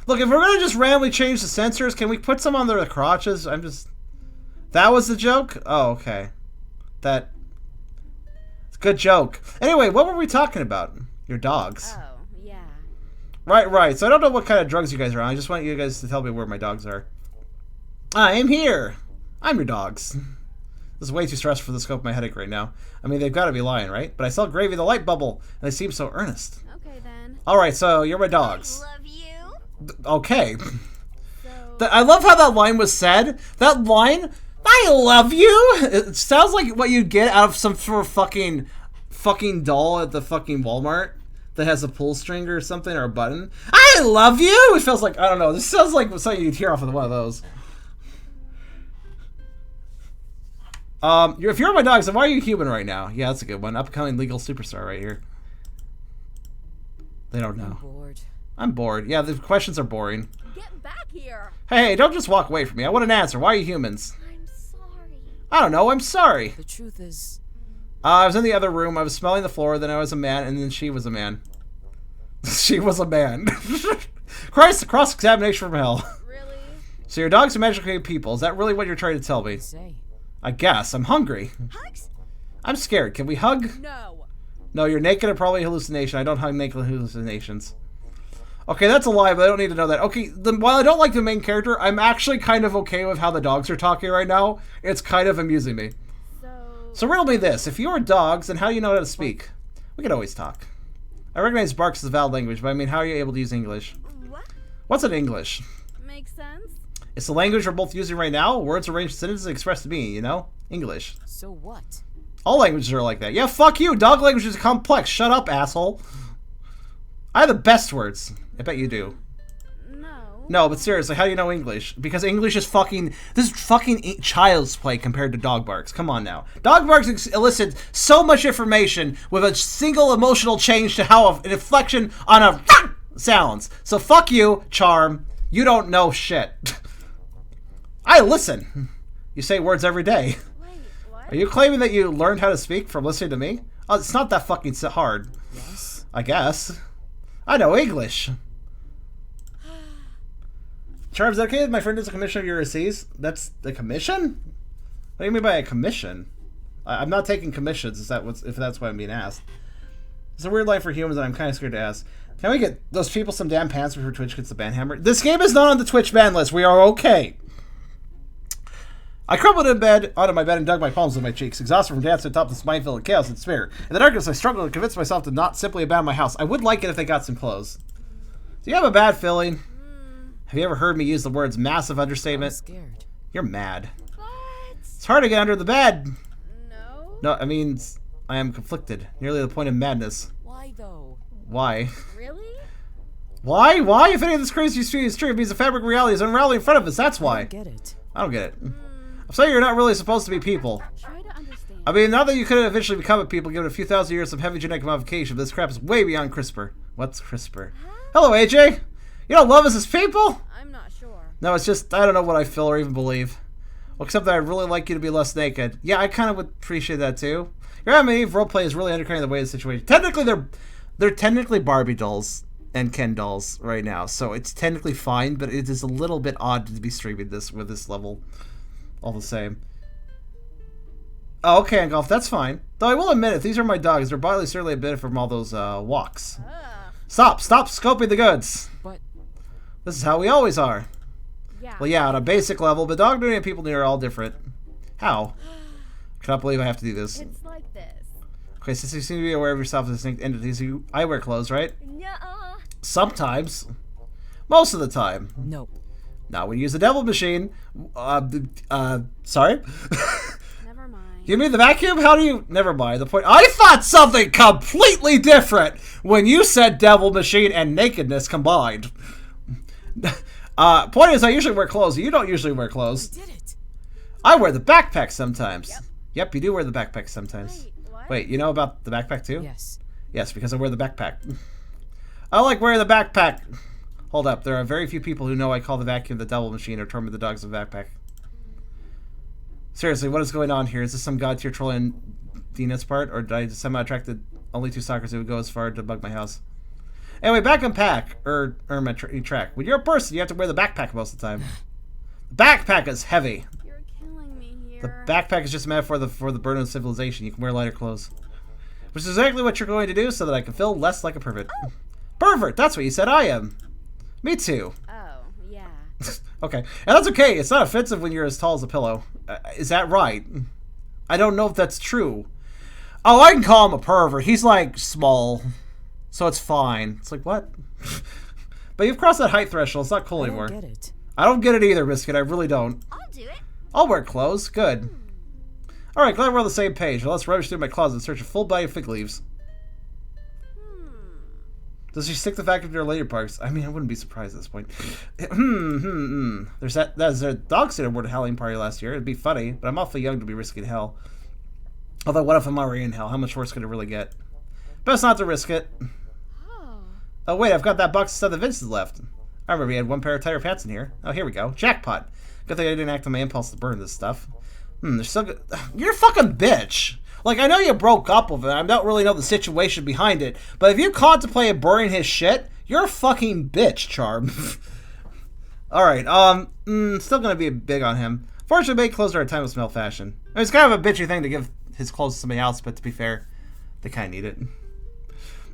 look, if we're gonna just randomly change the sensors, can we put some on their crotches? That was the joke? Oh, okay. It's a good joke. Anyway, what were we talking about? Your dogs. Oh, yeah. Right. So I don't know what kind of drugs you guys are on. I just want you guys to tell me where my dogs are. I am here. I'm your dogs. This is way too stressful for the scope of my headache right now. I mean, they've got to be lying, right? But I saw Gravy the light bubble, and they seem so earnest. Okay, then. Alright, so you're my dogs. I love you. Okay. So, I love how that line was said. That line, I love you. It sounds like what you'd get out of some sort of fucking doll at the fucking Walmart that has a pull string or something or a button. I love you. It feels like, I don't know. This sounds like something you'd hear off of one of those. If you're my dogs, then why are you human right now? Yeah, that's a good one. Upcoming legal superstar right here. They don't know. I'm bored. I'm bored. Yeah, the questions are boring. get back here. Hey, don't just walk away from me. I want an answer. Why are you humans? I'm sorry. I don't know. I'm sorry. The truth is, I was in the other room. I was smelling the floor. Then I was a man, and then she was a man. She was a man. Christ, cross-examination from hell. Really? So your dogs are magically people. Is that really what you're trying to tell me? say. I guess. I'm hungry. Hugs? I'm scared. Can we hug? No. No, you're naked and probably a hallucination. I don't hug naked hallucinations. Okay, that's a lie, but I don't need to know that. Okay, then while I don't like the main character, I'm actually kind of okay with how the dogs are talking right now. It's kind of amusing me. So riddle me this. If you were dogs, then how do you know how to speak? We could always talk. I recognize barks as a valid language, but I mean, how are you able to use English? What? What's an English? Makes sense. It's the language we're both using right now. Words arranged in sentences expressed to me, you know? English. So what? All languages are like that. Yeah, fuck you. Dog language is complex. Shut up, asshole. I have the best words. I bet you do. No. No, but seriously, how do you know English? Because English is fucking... This is fucking child's play compared to dog barks. Come on now. Dog barks elicit so much information with a single emotional change to how an inflection on a sounds. So fuck you, Charm. You don't know shit. I listen. You say words every day. Wait, what? Are you claiming that you learned how to speak from listening to me? Oh, it's not that fucking hard. Yes. I guess. I know English. Charms, is that okay? My friend is a commissioner of your overseas. That's the commission? What do you mean by a commission? I'm not taking commissions. If that's what I'm being asked? It's a weird line for humans, and I'm kind of scared to ask. Can we get those people some damn pants before Twitch gets the ban hammer? This game is not on the Twitch ban list. We are okay. I crumbled in bed, onto my bed, and dug my palms in my cheeks, exhausted from dancing atop this minefield of chaos and despair. In the darkness, I struggled to convince myself to not simply abandon my house. I would like it if they got some clothes. Do you have a bad feeling? Have you ever heard me use the words massive I'm understatement? scared. You're mad. What? It's hard to get under the bed. No. No, I mean, I am conflicted, nearly to the point of madness. Why though? Why? Really? Why? Why? If any of this crazy is true, it means the fabric of reality is unraveling in front of us. That's I why. don't get it. I don't get it. I'm saying you're not really supposed to be people. Try to understand. I mean, not that you could eventually become a people given a few thousand years of heavy genetic modification, but this crap is way beyond CRISPR. What's CRISPR? Hello, AJ! You don't love us as people? I'm not sure. No, it's just, I don't know what I feel or even believe. Well, except that I'd really like you to be less naked. Yeah, I kind of would appreciate that too. Your Adam and Eve roleplay is really undercutting the weight of the situation. Technically, they're technically Barbie dolls and Ken dolls right now, so it's technically fine, but it is a little bit odd to be streaming this with this level. All the same. Oh, okay, Engulf, that's fine. Though I will admit, if these are my dogs, their bodily certainly a bit from all those walks. Ugh. Stop scoping the goods. But This is how we always are. Yeah. Well, yeah, on a basic level, but dog doing and people doing are all different. How? I cannot believe I have to do this. It's like this. Okay, since you seem to be aware of yourself as distinct entities, I wear clothes, right? Nuh-uh. Sometimes. Most of the time. no. Now, when you use the devil machine, sorry? Never mind. Give me the vacuum? How do you... Never mind. The point... I thought something completely different when you said devil machine and nakedness combined. Point is, I usually wear clothes. You don't usually wear clothes. I did it. I wear the backpack sometimes. Yep, you do wear the backpack sometimes. Wait, what? Wait, you know about the backpack too? Yes. Yes, because I wear the backpack. I like wearing the backpack. Hold up, there are very few people who know I call the vacuum the devil machine or term the dogs a backpack. Seriously, what is going on here? Is this some god tier trolling Dina's part, or did I somehow attract the only two stalkers who would go as far to bug my house? Anyway, back on pack, or my track. When you're a person, you have to wear the backpack most of the time. The backpack is heavy. You're killing me here. The backpack is just a metaphor for the burden of civilization. You can wear lighter clothes. Which is exactly what you're going to do so that I can feel less like a pervert. Oh. Pervert! That's what you said I am. Me too. Oh, yeah. Okay. And that's okay. It's not offensive when you're as tall as a pillow. Is that right? I don't know if that's true. Oh, I can call him a pervert. He's like small. So it's fine. It's like, what? But you've crossed that height threshold. It's not cool I anymore. don't get it. I don't get it either, Biscuit. I really don't. I'll do it. I'll wear clothes. Good. Alright, glad we're on the same page. Well, let's rummage through my closet and search a full body of fig leaves. Does she stick the vacuum to her later parts? I mean, I wouldn't be surprised at this point. There's there's a dog sitter board at a Halloween party last year. It'd be funny, but I'm awfully young to be risking hell. Although, what if I'm already in hell? How much worse could it really get? Best not to risk it. Oh. Oh, wait, I've got that box of stuff that Vince has left. I remember he had one pair of tighter pants in here. Oh, here we go. Jackpot. Good thing I didn't act on my impulse to burn this stuff. They're so good. You're a fucking bitch. Like, I know you broke up with him. I don't really know the situation behind it. But if you contemplated burning his shit, you're a fucking bitch, Charm. Alright, still gonna be big on him. Fortunately, make clothes are a timeless male fashion. I mean, it's kind of a bitchy thing to give his clothes to somebody else, but to be fair, they kind of need it.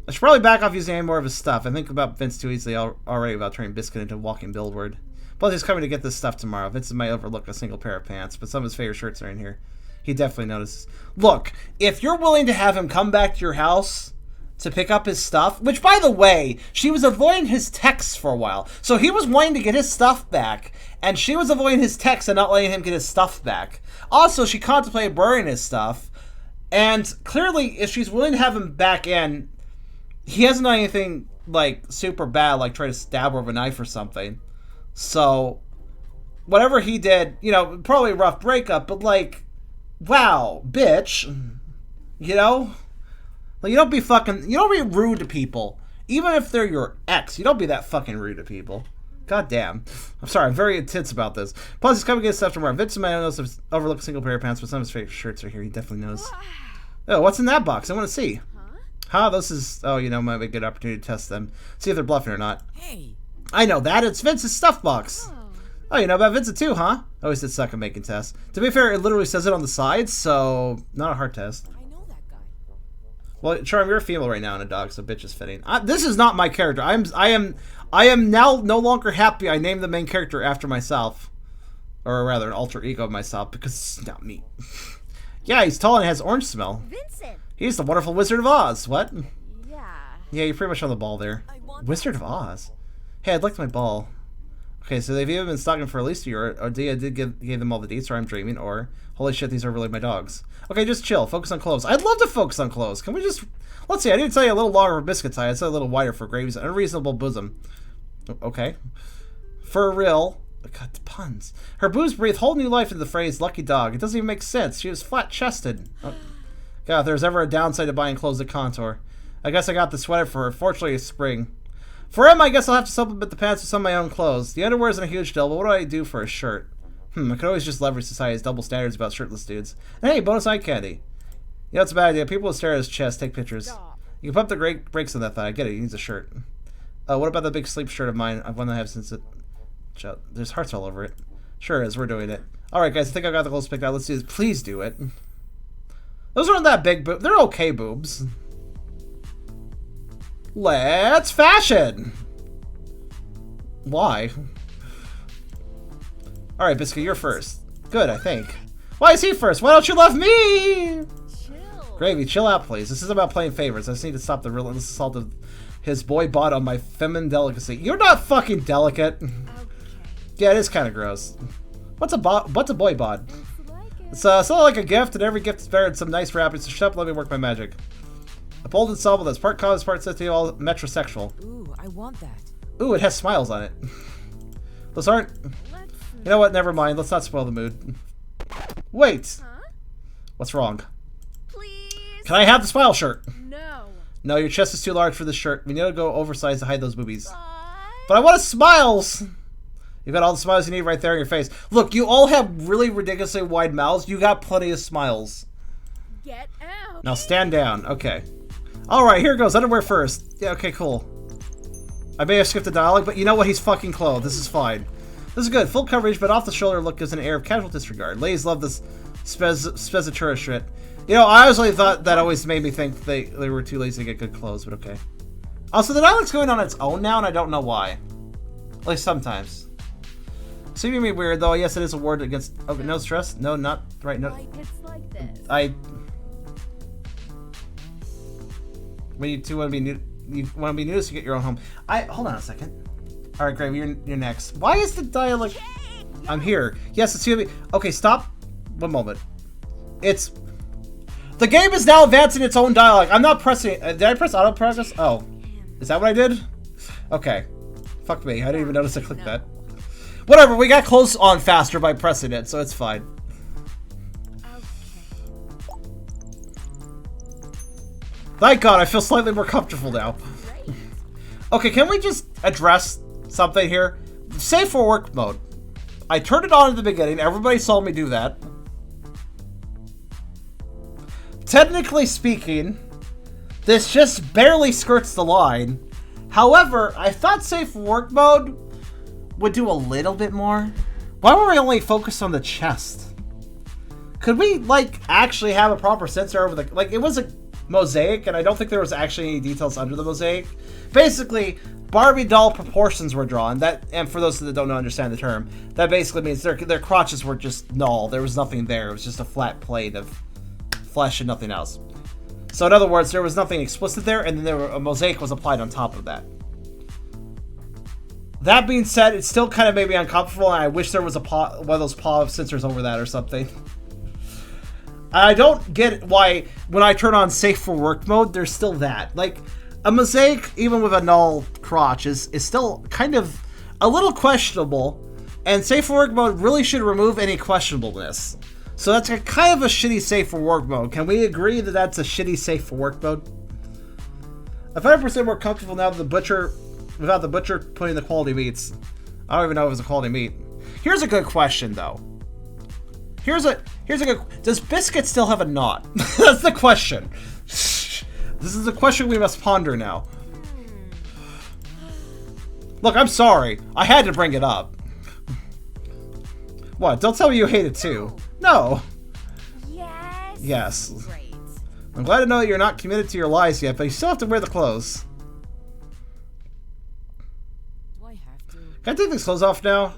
I should probably back off using any more of his stuff. I think about Vince too easily already about turning Biscuit into a walking billboard. Plus, he's coming to get this stuff tomorrow. Vince might overlook a single pair of pants, but some of his favorite shirts are in here. He definitely notices. Look, if you're willing to have him come back to your house to pick up his stuff, which, by the way, she was avoiding his texts for a while. So he was wanting to get his stuff back, and she was avoiding his texts and not letting him get his stuff back. Also, she contemplated burning his stuff, and clearly, if she's willing to have him back in, he hasn't done anything, like, super bad, like try to stab her with a knife or something. So, whatever he did, you know, probably a rough breakup, but, like, wow, bitch. You know? Like, you don't be rude to people. Even if they're your ex, you don't be that fucking rude to people. God damn. I'm sorry, I'm very intense about this. Plus, he's coming to get stuff tomorrow. Vince might notice overlook a single pair of pants, but some of his favorite shirts are here. He definitely knows. Oh, what's in that box? I want to see. This is, oh, you know, might be a good opportunity to test them. See if they're bluffing or not. Hey. I know that. It's Vince's stuff box. Oh, you know about Vincent too, huh? I always did suck at making tests. To be fair, it literally says it on the side, so not a hard test. I know that guy. Well, Charm, you're a female right now and a dog, so bitch is fitting. This is not my character. I am now no longer happy I named the main character after myself. Or rather, an alter ego of myself, because it's not me. Yeah, he's tall and has orange smell. Vincent. He's the wonderful Wizard of Oz. What? Yeah. Yeah, you're pretty much on the ball there. Wizard of Oz? Hey, I'd like my ball. Okay, so they've either been stalking for at least a year, or Dia gave them all the deets, or I'm dreaming, or holy shit, these are really my dogs. Okay, just chill. Focus on clothes. I'd love to focus on clothes. Can we just... Let's see, I didn't tell you a little longer for biscuit tie. I said a little wider for Gravy's unreasonable bosom. Okay. For real. God, the puns. Her boobs breathe whole new life into the phrase lucky dog. It doesn't even make sense. She was flat-chested. Oh. God, if there's ever a downside to buying clothes that contour. I guess I got the sweater for her. Fortunately, it's spring. For him, I guess I'll have to supplement the pants with some of my own clothes. The underwear isn't a huge deal, but what do I do for a shirt? I could always just leverage society's double standards about shirtless dudes. And hey, bonus eye candy. You know, it's a bad idea. People will stare at his chest, take pictures. Stop. You can pump the brakes on that thigh. I get it. He needs a shirt. What about the big sleep shirt of mine? I've one that I have since it... There's hearts all over it. Sure is. We're doing it. Alright, guys. I think I got the clothes picked out. Let's do this. Please do it. Those aren't that big boobs. They're okay boobs. Let's fashion. Why? Alright, Biscuit, you're first. Good, I think. Why is he first? Why don't you love me? Chill. Gravy, chill out, please. This is about playing favorites. I just need to stop the relentless assault of his boy bod on my feminine delicacy. You're not fucking delicate. Okay. Yeah, it is kind of gross. What's a boy bod? Like it. It's sort of like a gift, and every gift is better than some nice wrapping, so shut up, let me work my magic. A bold ensemble that's part cause, part city, all metrosexual. Ooh, I want that. Ooh, it has smiles on it. Those aren't... Let's. You know what? Never mind. Let's not spoil the mood. Wait! Huh? What's wrong? Please. Can I have the smile shirt? No. No, your chest is too large for this shirt. We need to go oversized to hide those boobies. But. But I want smiles! You've got all the smiles you need right there in your face. Look, you all have really ridiculously wide mouths. You got plenty of smiles. Get out. Now stand down. Okay. Alright, here goes. Underwear first. Yeah, okay, cool. I may have skipped the dialogue, but you know what? He's fucking clothed. This is fine. This is good. Full coverage, but off-the-shoulder look gives an air of casual disregard. Ladies love this spezzatura shit. You know, I honestly thought that always made me think they were too lazy to get good clothes, but okay. Also, the dialogue's going on its own now, and I don't know why. At least sometimes. Seeming me weird, though. Yes, it is a word against... Okay, no stress? No, not... Right, no... Like it's like this. When you two want to be new... You want to be nudist, you get your own home. Hold on a second. Alright, Gravy, you're next. Why is the dialogue... I'm here. Yes, it's gonna be... Okay, stop. One moment. It's... The game is now advancing its own dialogue. I'm not pressing... did I press auto progress? Oh. Is that what I did? Okay. Fuck me. I didn't even notice I clicked that. Whatever, we got close on faster by pressing it, so it's fine. Okay. Thank God, I feel slightly more comfortable now. Great. Okay, can we just address something here? Safe for work mode. I turned it on at the beginning. Everybody saw me do that. Technically speaking, this just barely skirts the line. However, I thought safe for work mode would do a little bit more. Why were we only focused on the chest? Could we, like, actually have a proper sensor over the... Like, it was a mosaic, and I don't think there was actually any details under the mosaic. Basically, Barbie doll proportions were drawn. That, and for those that don't understand the term, that basically means their crotches were just null. There was nothing there. It was just a flat plate of flesh and nothing else. So in other words, there was nothing explicit there, and then a mosaic was applied on top of that. That being said, it still kind of made me uncomfortable, and I wish there was one of those paw sensors over that or something. I don't get why when I turn on safe for work mode, there's still that. Like, a mosaic, even with a null crotch, is still kind of a little questionable, and safe for work mode really should remove any questionableness. So that's kind of a shitty safe for work mode. Can we agree that that's a shitty safe for work mode? I'm 5% more comfortable now without the butcher putting the quality meats. I don't even know if it's a quality meat. Here's a good question, though. Here's a good... Does Biscuit still have a knot? That's the question. This is a question we must ponder now. Look, I'm sorry. I had to bring it up. What? Don't tell me you hate it too. No. Yes. Yes. Great. I'm glad to know that you're not committed to your lies yet, but you still have to wear the clothes. Do I have to? Can I take these clothes off now?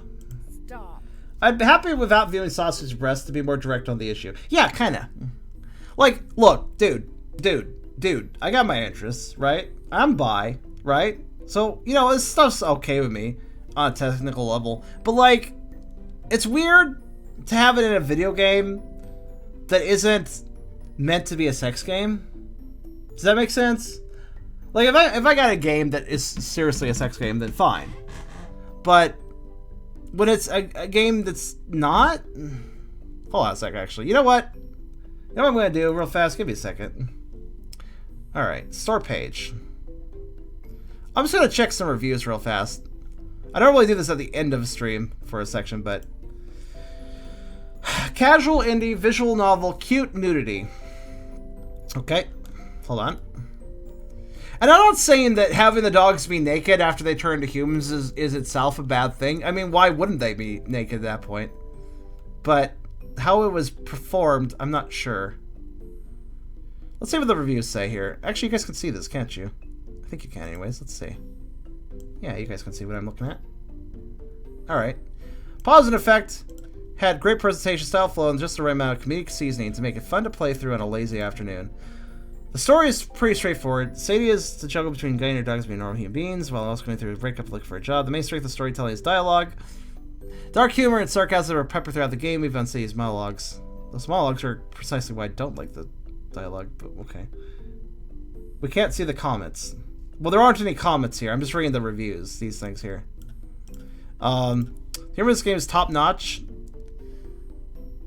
Stop. I'm happy without viewing sausage breast to be more direct on the issue. Yeah, kinda. Like, look, dude, I got my interests, right? I'm bi, right? So, you know, this stuff's okay with me on a technical level. But, like, it's weird to have it in a video game that isn't meant to be a sex game. Does that make sense? Like, if I got a game that is seriously a sex game, then fine. But when it's a game that's not... Hold on a second, actually. You know what? You know what I'm going to do real fast? Give me a second. Alright, store page. I'm just going to check some reviews real fast. I don't really do this at the end of a stream for a section, but... Casual indie visual novel, cute nudity. Okay, hold on. And I'm not saying that having the dogs be naked after they turn to humans is itself a bad thing. I mean, why wouldn't they be naked at that point? But how it was performed, I'm not sure. Let's see what the reviews say here. Actually, you guys can see this, can't you? I think you can anyways. Let's see. Yeah, you guys can see what I'm looking at. Alright. Paws in effect. Had great presentation style flow and just the right amount of comedic seasoning to make it fun to play through on a lazy afternoon. The story is pretty straightforward. Sadie is to juggle between guiding her dogs being normal human beings while also going through a breakup looking for a job. The main strength of storytelling is dialogue. Dark humor and sarcasm are peppered throughout the game, even on Sadie's monologues. Those monologues are precisely why I don't like the dialogue, but okay. We can't see the comments. Well, there aren't any comments here. I'm just reading the reviews, these things here. Humor in this game is top notch.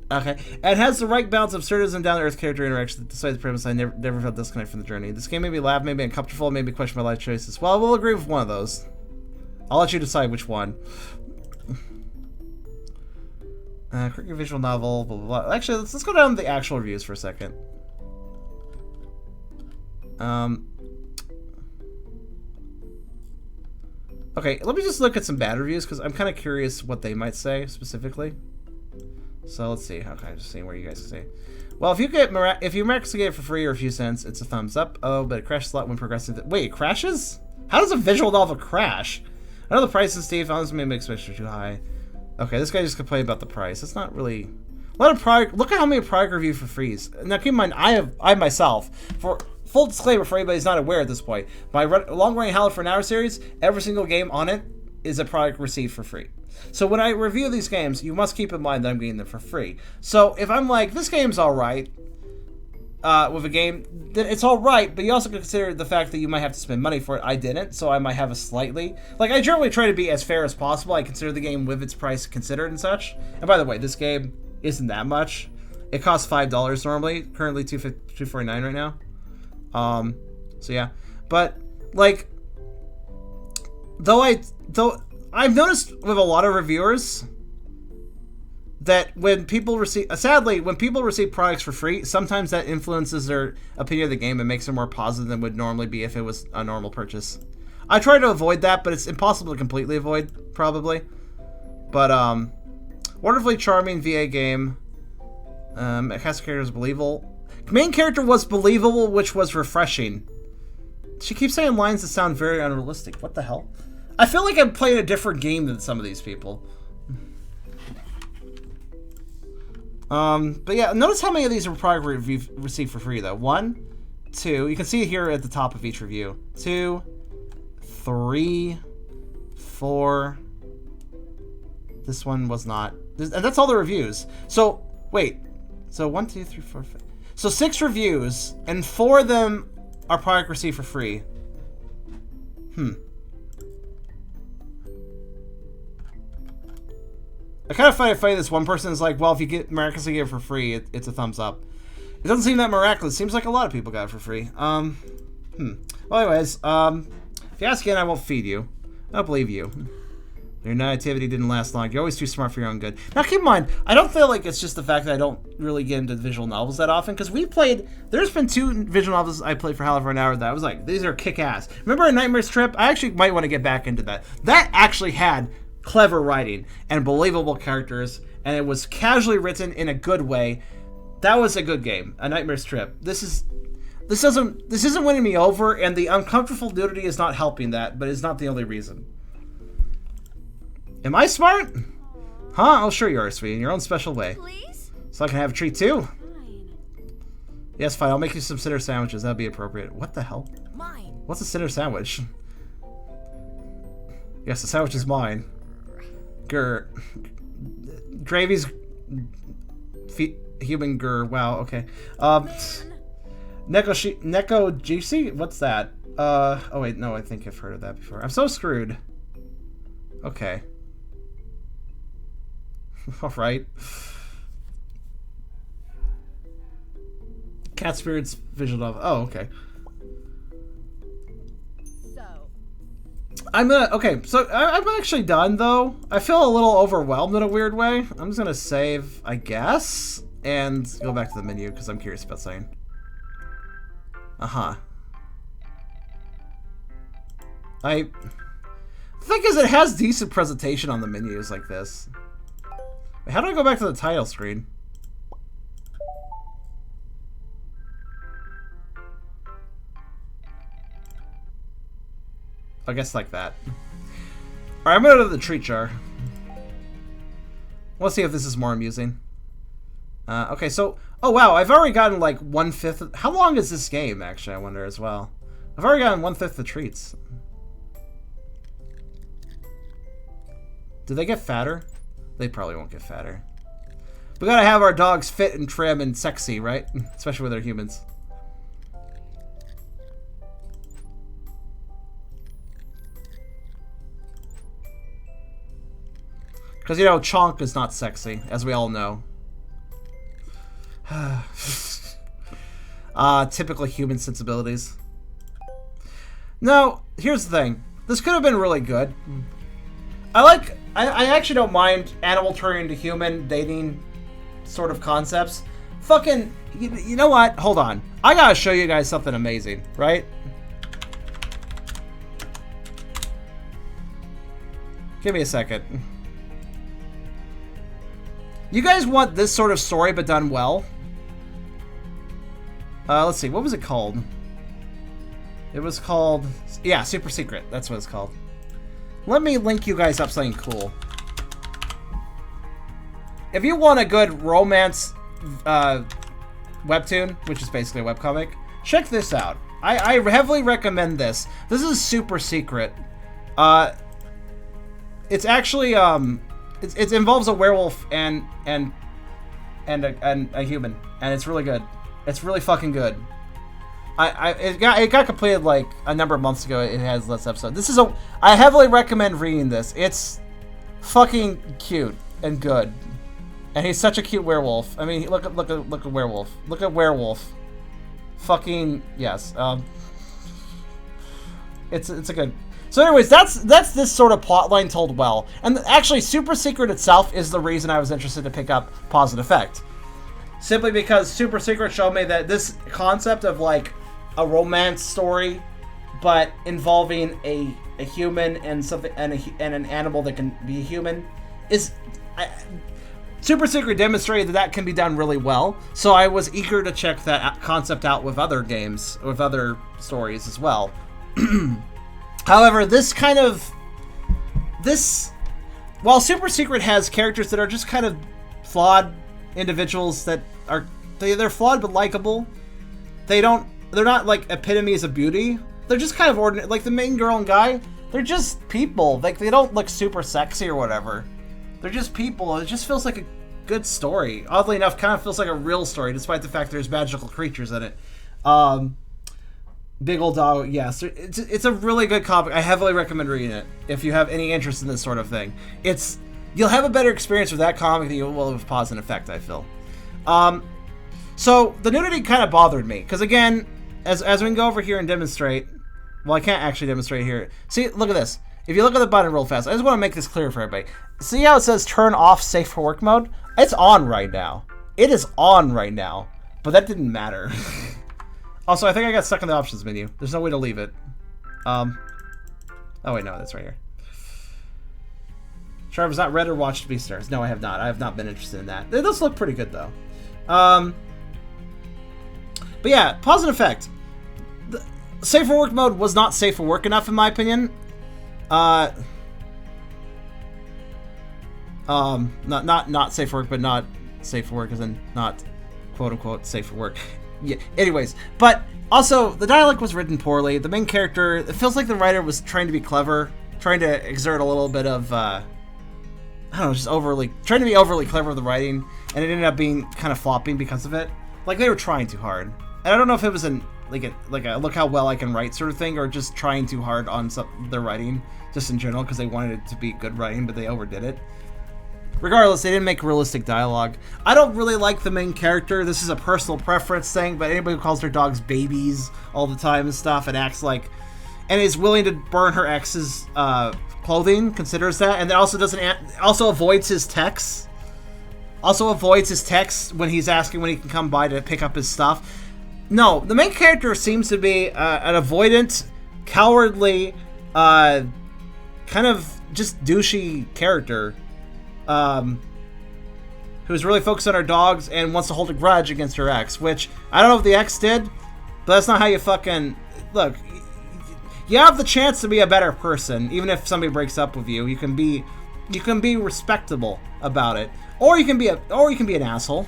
Okay, and has the right balance of absurdism, down-to-earth character interaction. Despite the premise, I never felt disconnect from the journey. This game made me laugh, made me uncomfortable, made me question my life choices. Well, I will agree with one of those. I'll let you decide which one. Quick visual novel, blah, blah, blah. Actually, let's go down to the actual reviews for a second. Okay, let me just look at some bad reviews, because I'm kind of curious what they might say, specifically. So let's see. Okay, just seeing where you guys can say. Well, if you miraculously get it for free or a few cents, it's a thumbs up. Oh, but it crashes a lot when progressing. Wait, it crashes? How does a visual novel crash? I know the price is steep. Honestly, maybe expectations are too high. Okay, this guy just complained about the price. It's not really a lot of product. Look at how many product review for frees. Now, keep in mind, I myself, for full disclaimer for anybody who's not aware at this point, my long-running Howler for an Hour series, every single game on it is a product received for free. So when I review these games, you must keep in mind that I'm getting them for free. So if I'm like, this game's alright, with a game, then it's alright, but you also consider the fact that you might have to spend money for it. I didn't, so I might have a slightly... Like, I generally try to be as fair as possible. I consider the game with its price considered and such. And by the way, this game isn't that much. It costs $5 normally, currently $2.49 right now. So yeah. But, like, though I've noticed with a lot of reviewers that when people receive, sadly, when people receive products for free, sometimes that influences their opinion of the game and makes it more positive than would normally be if it was a normal purchase. I try to avoid that, but it's impossible to completely avoid, probably. But, wonderfully charming VA game. Cast character is believable. Main character was believable, which was refreshing. She keeps saying lines that sound very unrealistic. What the hell? I feel like I'm playing a different game than some of these people. But yeah, notice how many of these are probably received for free, though. 1, 2, you can see it here at the top of each review. 2, 3, 4. This one was not. And that's all the reviews. So, wait. So 1, 2, 3, 4, 5. So 6 reviews, and 4 of them are product received for free. I kind of find this one person is like, well, if you get miraculously get it for free, it's a thumbs up. It doesn't seem that miraculous. It seems like a lot of people got it for free. Well, anyways, if you ask again, I won't feed you. I don't believe you. Your naivety didn't last long. You're always too smart for your own good. Now, keep in mind, I don't feel like it's just the fact that I don't really get into visual novels that often, because there's been 2 visual novels I played for Howler for an Hour that I was like, these are kick-ass. Remember A Nightmare's Trip? I actually might want to get back into that. That actually had clever writing and believable characters, and it was casually written in a good way. That was a good game. A Nightmare's Trip. This isn't winning me over, and the uncomfortable nudity is not helping that, but it's not the only reason. Am I smart? Huh? Oh, sure you are, sweetie, in your own special way. Please? So I can have a treat too? Fine. Yes, fine. I'll make you some cinder sandwiches. That'd be appropriate. What the hell? Mine. What's a cinder sandwich? Yes, the sandwich is mine. Grr. Gravy's human grr. Wow, okay. Neko Juicy? What's that? Oh wait, no, I think I've heard of that before. I'm so screwed. Okay. Alright. Cat Spirits visual novel. Oh, okay. Okay, so I'm actually done, though. I feel a little overwhelmed in a weird way. I'm just gonna save, I guess, and go back to the menu, because I'm curious about something. The thing is, it has decent presentation on the menus like this. Wait, how do I go back to the title screen? I guess like that. Alright, I'm gonna go to the treat jar. Let's see if this is more amusing. Okay, so... Oh, wow, I've already gotten, like, 1/5... How long is this game, actually, I wonder, as well? I've already gotten 1/5 the treats. Do they get fatter? They probably won't get fatter. We gotta have our dogs fit and trim and sexy, right? Especially when they're humans. Because, you know, Chonk is not sexy, as we all know. Typical human sensibilities. No, here's the thing. This could have been really good. I actually don't mind animal turning into human dating sort of concepts. Fucking, you know what? Hold on. I gotta show you guys something amazing, right? Give me a second. You guys want this sort of story but done well? Let's see. What was it called? It was called... Yeah, Super Secret. That's what it's called. Let me link you guys up something cool. If you want a good romance webtoon, which is basically a webcomic, check this out. I heavily recommend this. This is Super Secret. It's actually it involves a werewolf and a human, and it's really good. It's really fucking good. It got completed like a number of months ago. It has this episode. I heavily recommend reading this. It's fucking cute and good, and he's such a cute werewolf. I mean, look at werewolf. Look at werewolf. Fucking yes. It's a good. So, anyways, that's this sort of plotline told well. And actually, Super Secret itself is the reason I was interested to pick up Paws in Effect. Simply because Super Secret showed me that this concept of like a romance story, but involving a human and something and an animal that can be a human, is Super Secret demonstrated that can be done really well. So I was eager to check that concept out with other games, with other stories as well. However, while Super Secret has characters that are just kind of flawed individuals that are they're flawed but likable. They're not like epitomes of beauty. They're just kind of ordinary. Like the main girl and guy, they're just people. Like they don't look super sexy or whatever. They're just people. It just feels like a good story. Oddly enough, kind of feels like a real story, despite the fact there's magical creatures in it. Big Old Dog, yes. It's a really good comic. I heavily recommend reading it if you have any interest in this sort of thing. You'll have a better experience with that comic than you will with Paws in Effect, I feel. So the nudity kind of bothered me because again, as we can go over here and demonstrate. Well, I can't actually demonstrate here. See, look at this. If you look at the button real fast, I just want to make this clear for everybody. See how it says turn off safe for work mode? It's on right now. It is on right now, but that didn't matter. Also, I think I got stuck in the options menu. There's no way to leave it. Oh wait, no, that's right here. Sure, I was not read or watched Beastars. No, I have not. I have not been interested in that. They does look pretty good though. But yeah, Paws in Effect. The safe for work mode was not safe for work enough in my opinion. Not safe for work, but not safe for work as in not quote unquote safe for work. Yeah, anyways, but also the dialogue was written poorly. The main character, it feels like the writer was trying to be clever, trying to exert a little bit of I don't know, just trying to be overly clever with the writing, and it ended up being kind of flopping because of it. Like they were trying too hard. And I don't know if it was like a look how well I can write sort of thing, or just trying too hard on their writing just in general because they wanted it to be good writing, but they overdid it. Regardless, they didn't make realistic dialogue. I don't really like the main character. This is a personal preference thing, but anybody who calls their dogs babies all the time and stuff and acts like... and is willing to burn her ex's clothing, considers that, and then also avoids his texts. Also avoids his texts when he's asking when he can come by to pick up his stuff. No, the main character seems to be an avoidant, cowardly, kind of just douchey character. Who's really focused on her dogs and wants to hold a grudge against her ex, which I don't know if the ex did, but that's not how you fucking look. You have the chance to be a better person, even if somebody breaks up with you. You can be respectable about it, or you can be an asshole.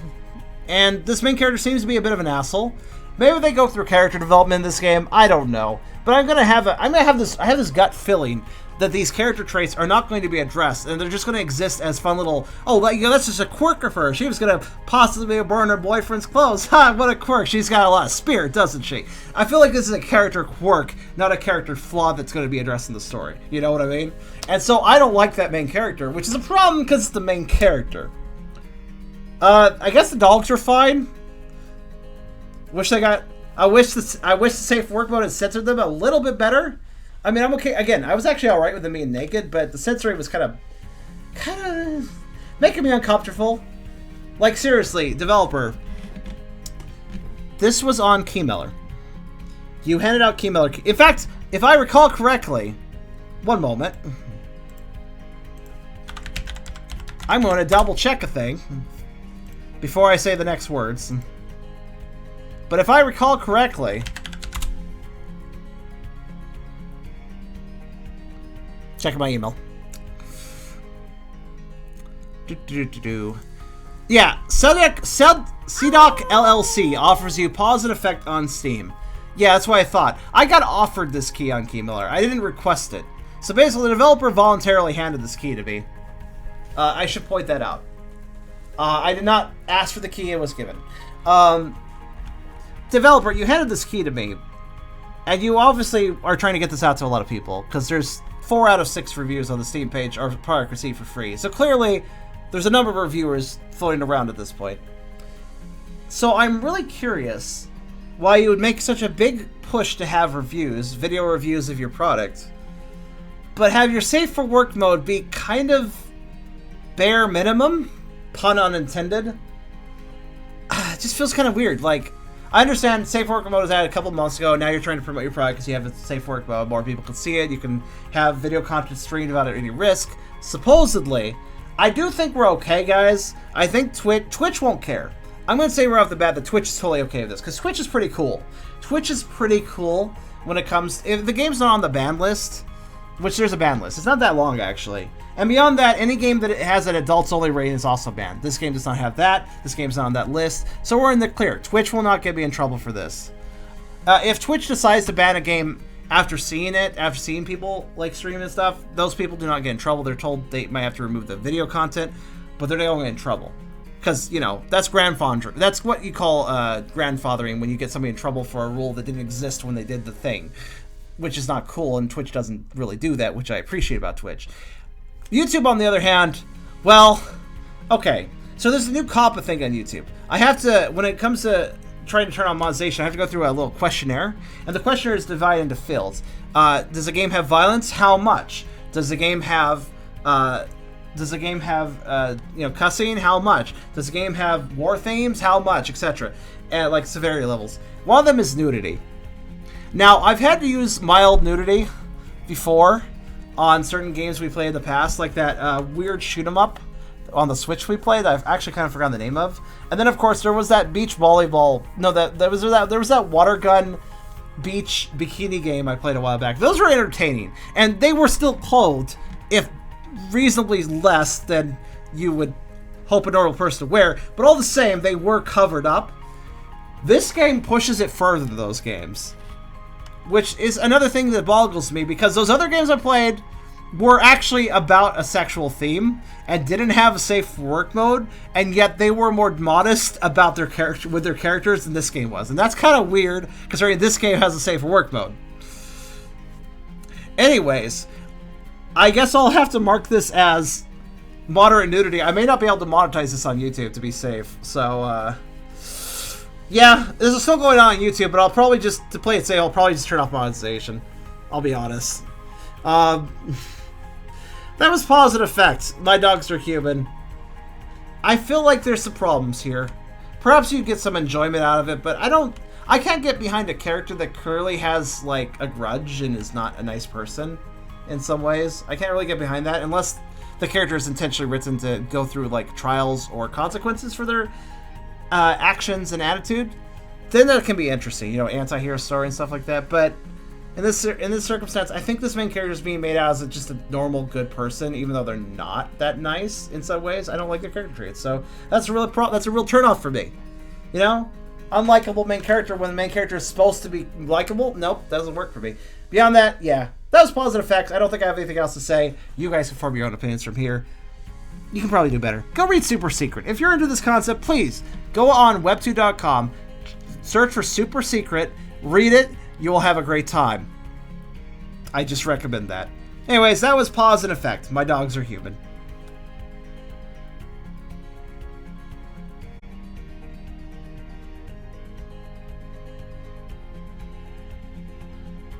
And this main character seems to be a bit of an asshole. Maybe they go through character development in this game. I don't know, but I have this gut feeling that these character traits are not going to be addressed, and they're just going to exist as fun little, oh, like, you know, that's just a quirk of her. She was going to possibly burn her boyfriend's clothes. Ha, what a quirk. She's got a lot of spirit, doesn't she? I feel like this is a character quirk, not a character flaw that's going to be addressed in the story. You know what I mean? And so I don't like that main character, which is a problem because it's the main character. I guess the dogs are fine. I wish the safe work mode had censored them a little bit better. I mean, I'm okay. Again, I was actually all right with them being naked, but the censoring was kind of making me uncomfortable. Like, seriously, developer, this was on Keymailer. You handed out Keymailer. In fact, if I recall correctly, one moment. I'm going to double check a thing before I say the next words. But if I recall correctly, checking my email. Yeah, CDOC LLC offers you Paws in effect on Steam. Yeah, that's what I thought. I got offered this key on Keymailer. I didn't request it. So basically, the developer voluntarily handed this key to me. I should point that out. I did not ask for the key, it was given. Developer, you handed this key to me, and you obviously are trying to get this out to a lot of people, because there's 4 out of 6 reviews on the Steam page are product received for free. So clearly, there's a number of reviewers floating around at this point. So I'm really curious why you would make such a big push to have reviews, video reviews of your product, but have your safe for work mode be kind of bare minimum, pun unintended. It just feels kind of weird. Like, I understand safe work mode was added a couple months ago. Now you're trying to promote your product because you have a safe work mode. More people can see it. You can have video content streamed without any risk. Supposedly, I do think we're okay, guys. I think Twitch won't care. I'm going to say right off the bat that Twitch is totally okay with this because Twitch is pretty cool. Twitch is pretty cool when it comes... If the game's not on the ban list, which there's a ban list. It's not that long, actually. And beyond that, any game that has an adults-only rating is also banned. This game does not have that. This game's not on that list. So we're in the clear. Twitch will not get me in trouble for this. If Twitch decides to ban a game after seeing it, after seeing people like streaming and stuff, those people do not get in trouble. They're told they might have to remove the video content, but they're not going to get in trouble. Because, you know, that's grandfathering. That's what you call grandfathering when you get somebody in trouble for a rule that didn't exist when they did the thing. Which is not cool, and Twitch doesn't really do that, which I appreciate about Twitch. YouTube, on the other hand, well, okay. So there's a new COPPA thing on YouTube. I have to, when it comes to trying to turn on monetization, I have to go through a little questionnaire, and the questionnaire is divided into fields. Does the game have violence? How much? Does the game have, cussing? How much? Does the game have war themes? How much? Etc. And like severity levels. One of them is nudity. Now, I've had to use mild nudity before on certain games we played in the past, like that weird shoot 'em up on the Switch we played that I've actually kind of forgotten the name of. And then, of course, there was that beach volleyball. No, there was that water gun beach bikini game I played a while back. Those were entertaining, and they were still clothed, if reasonably less than you would hope a normal person to wear. But all the same, they were covered up. This game pushes it further than those games. Which is another thing that boggles me, because those other games I played were actually about a sexual theme and didn't have a safe work mode, and yet they were more modest about their characters than this game was. And that's kind of weird, considering this game has a safe work mode. Anyways, I guess I'll have to mark this as moderate nudity. I may not be able to monetize this on YouTube to be safe, so yeah, this is still going on YouTube, but I'll probably just, to play it safe, I'll probably just turn off monetization. I'll be honest. That was Paws in effect. My dogs are human. I feel like there's some problems here. Perhaps you get some enjoyment out of it, but I can't get behind a character that clearly has, like, a grudge and is not a nice person in some ways. I can't really get behind that unless the character is intentionally written to go through, like, trials or consequences for their actions and attitude. Then that can be interesting, you know, anti-hero story and stuff like that. But in this circumstance, I think this main character is being made out as just a normal, good person, even though they're not that nice in some ways. I don't like their character traits, so that's a real turnoff for me. You know, unlikable main character when the main character is supposed to be likable. Nope, doesn't work for me. Beyond that, yeah, that was Paws and Effects. I don't think I have anything else to say. You guys can form your own opinions from here. You can probably do better. Go read Super Secret. If you're into this concept, please go on webtoon.com, search for Super Secret, read it. You will have a great time. I just recommend that. Anyways, that was Paws and Effect. My dogs are human.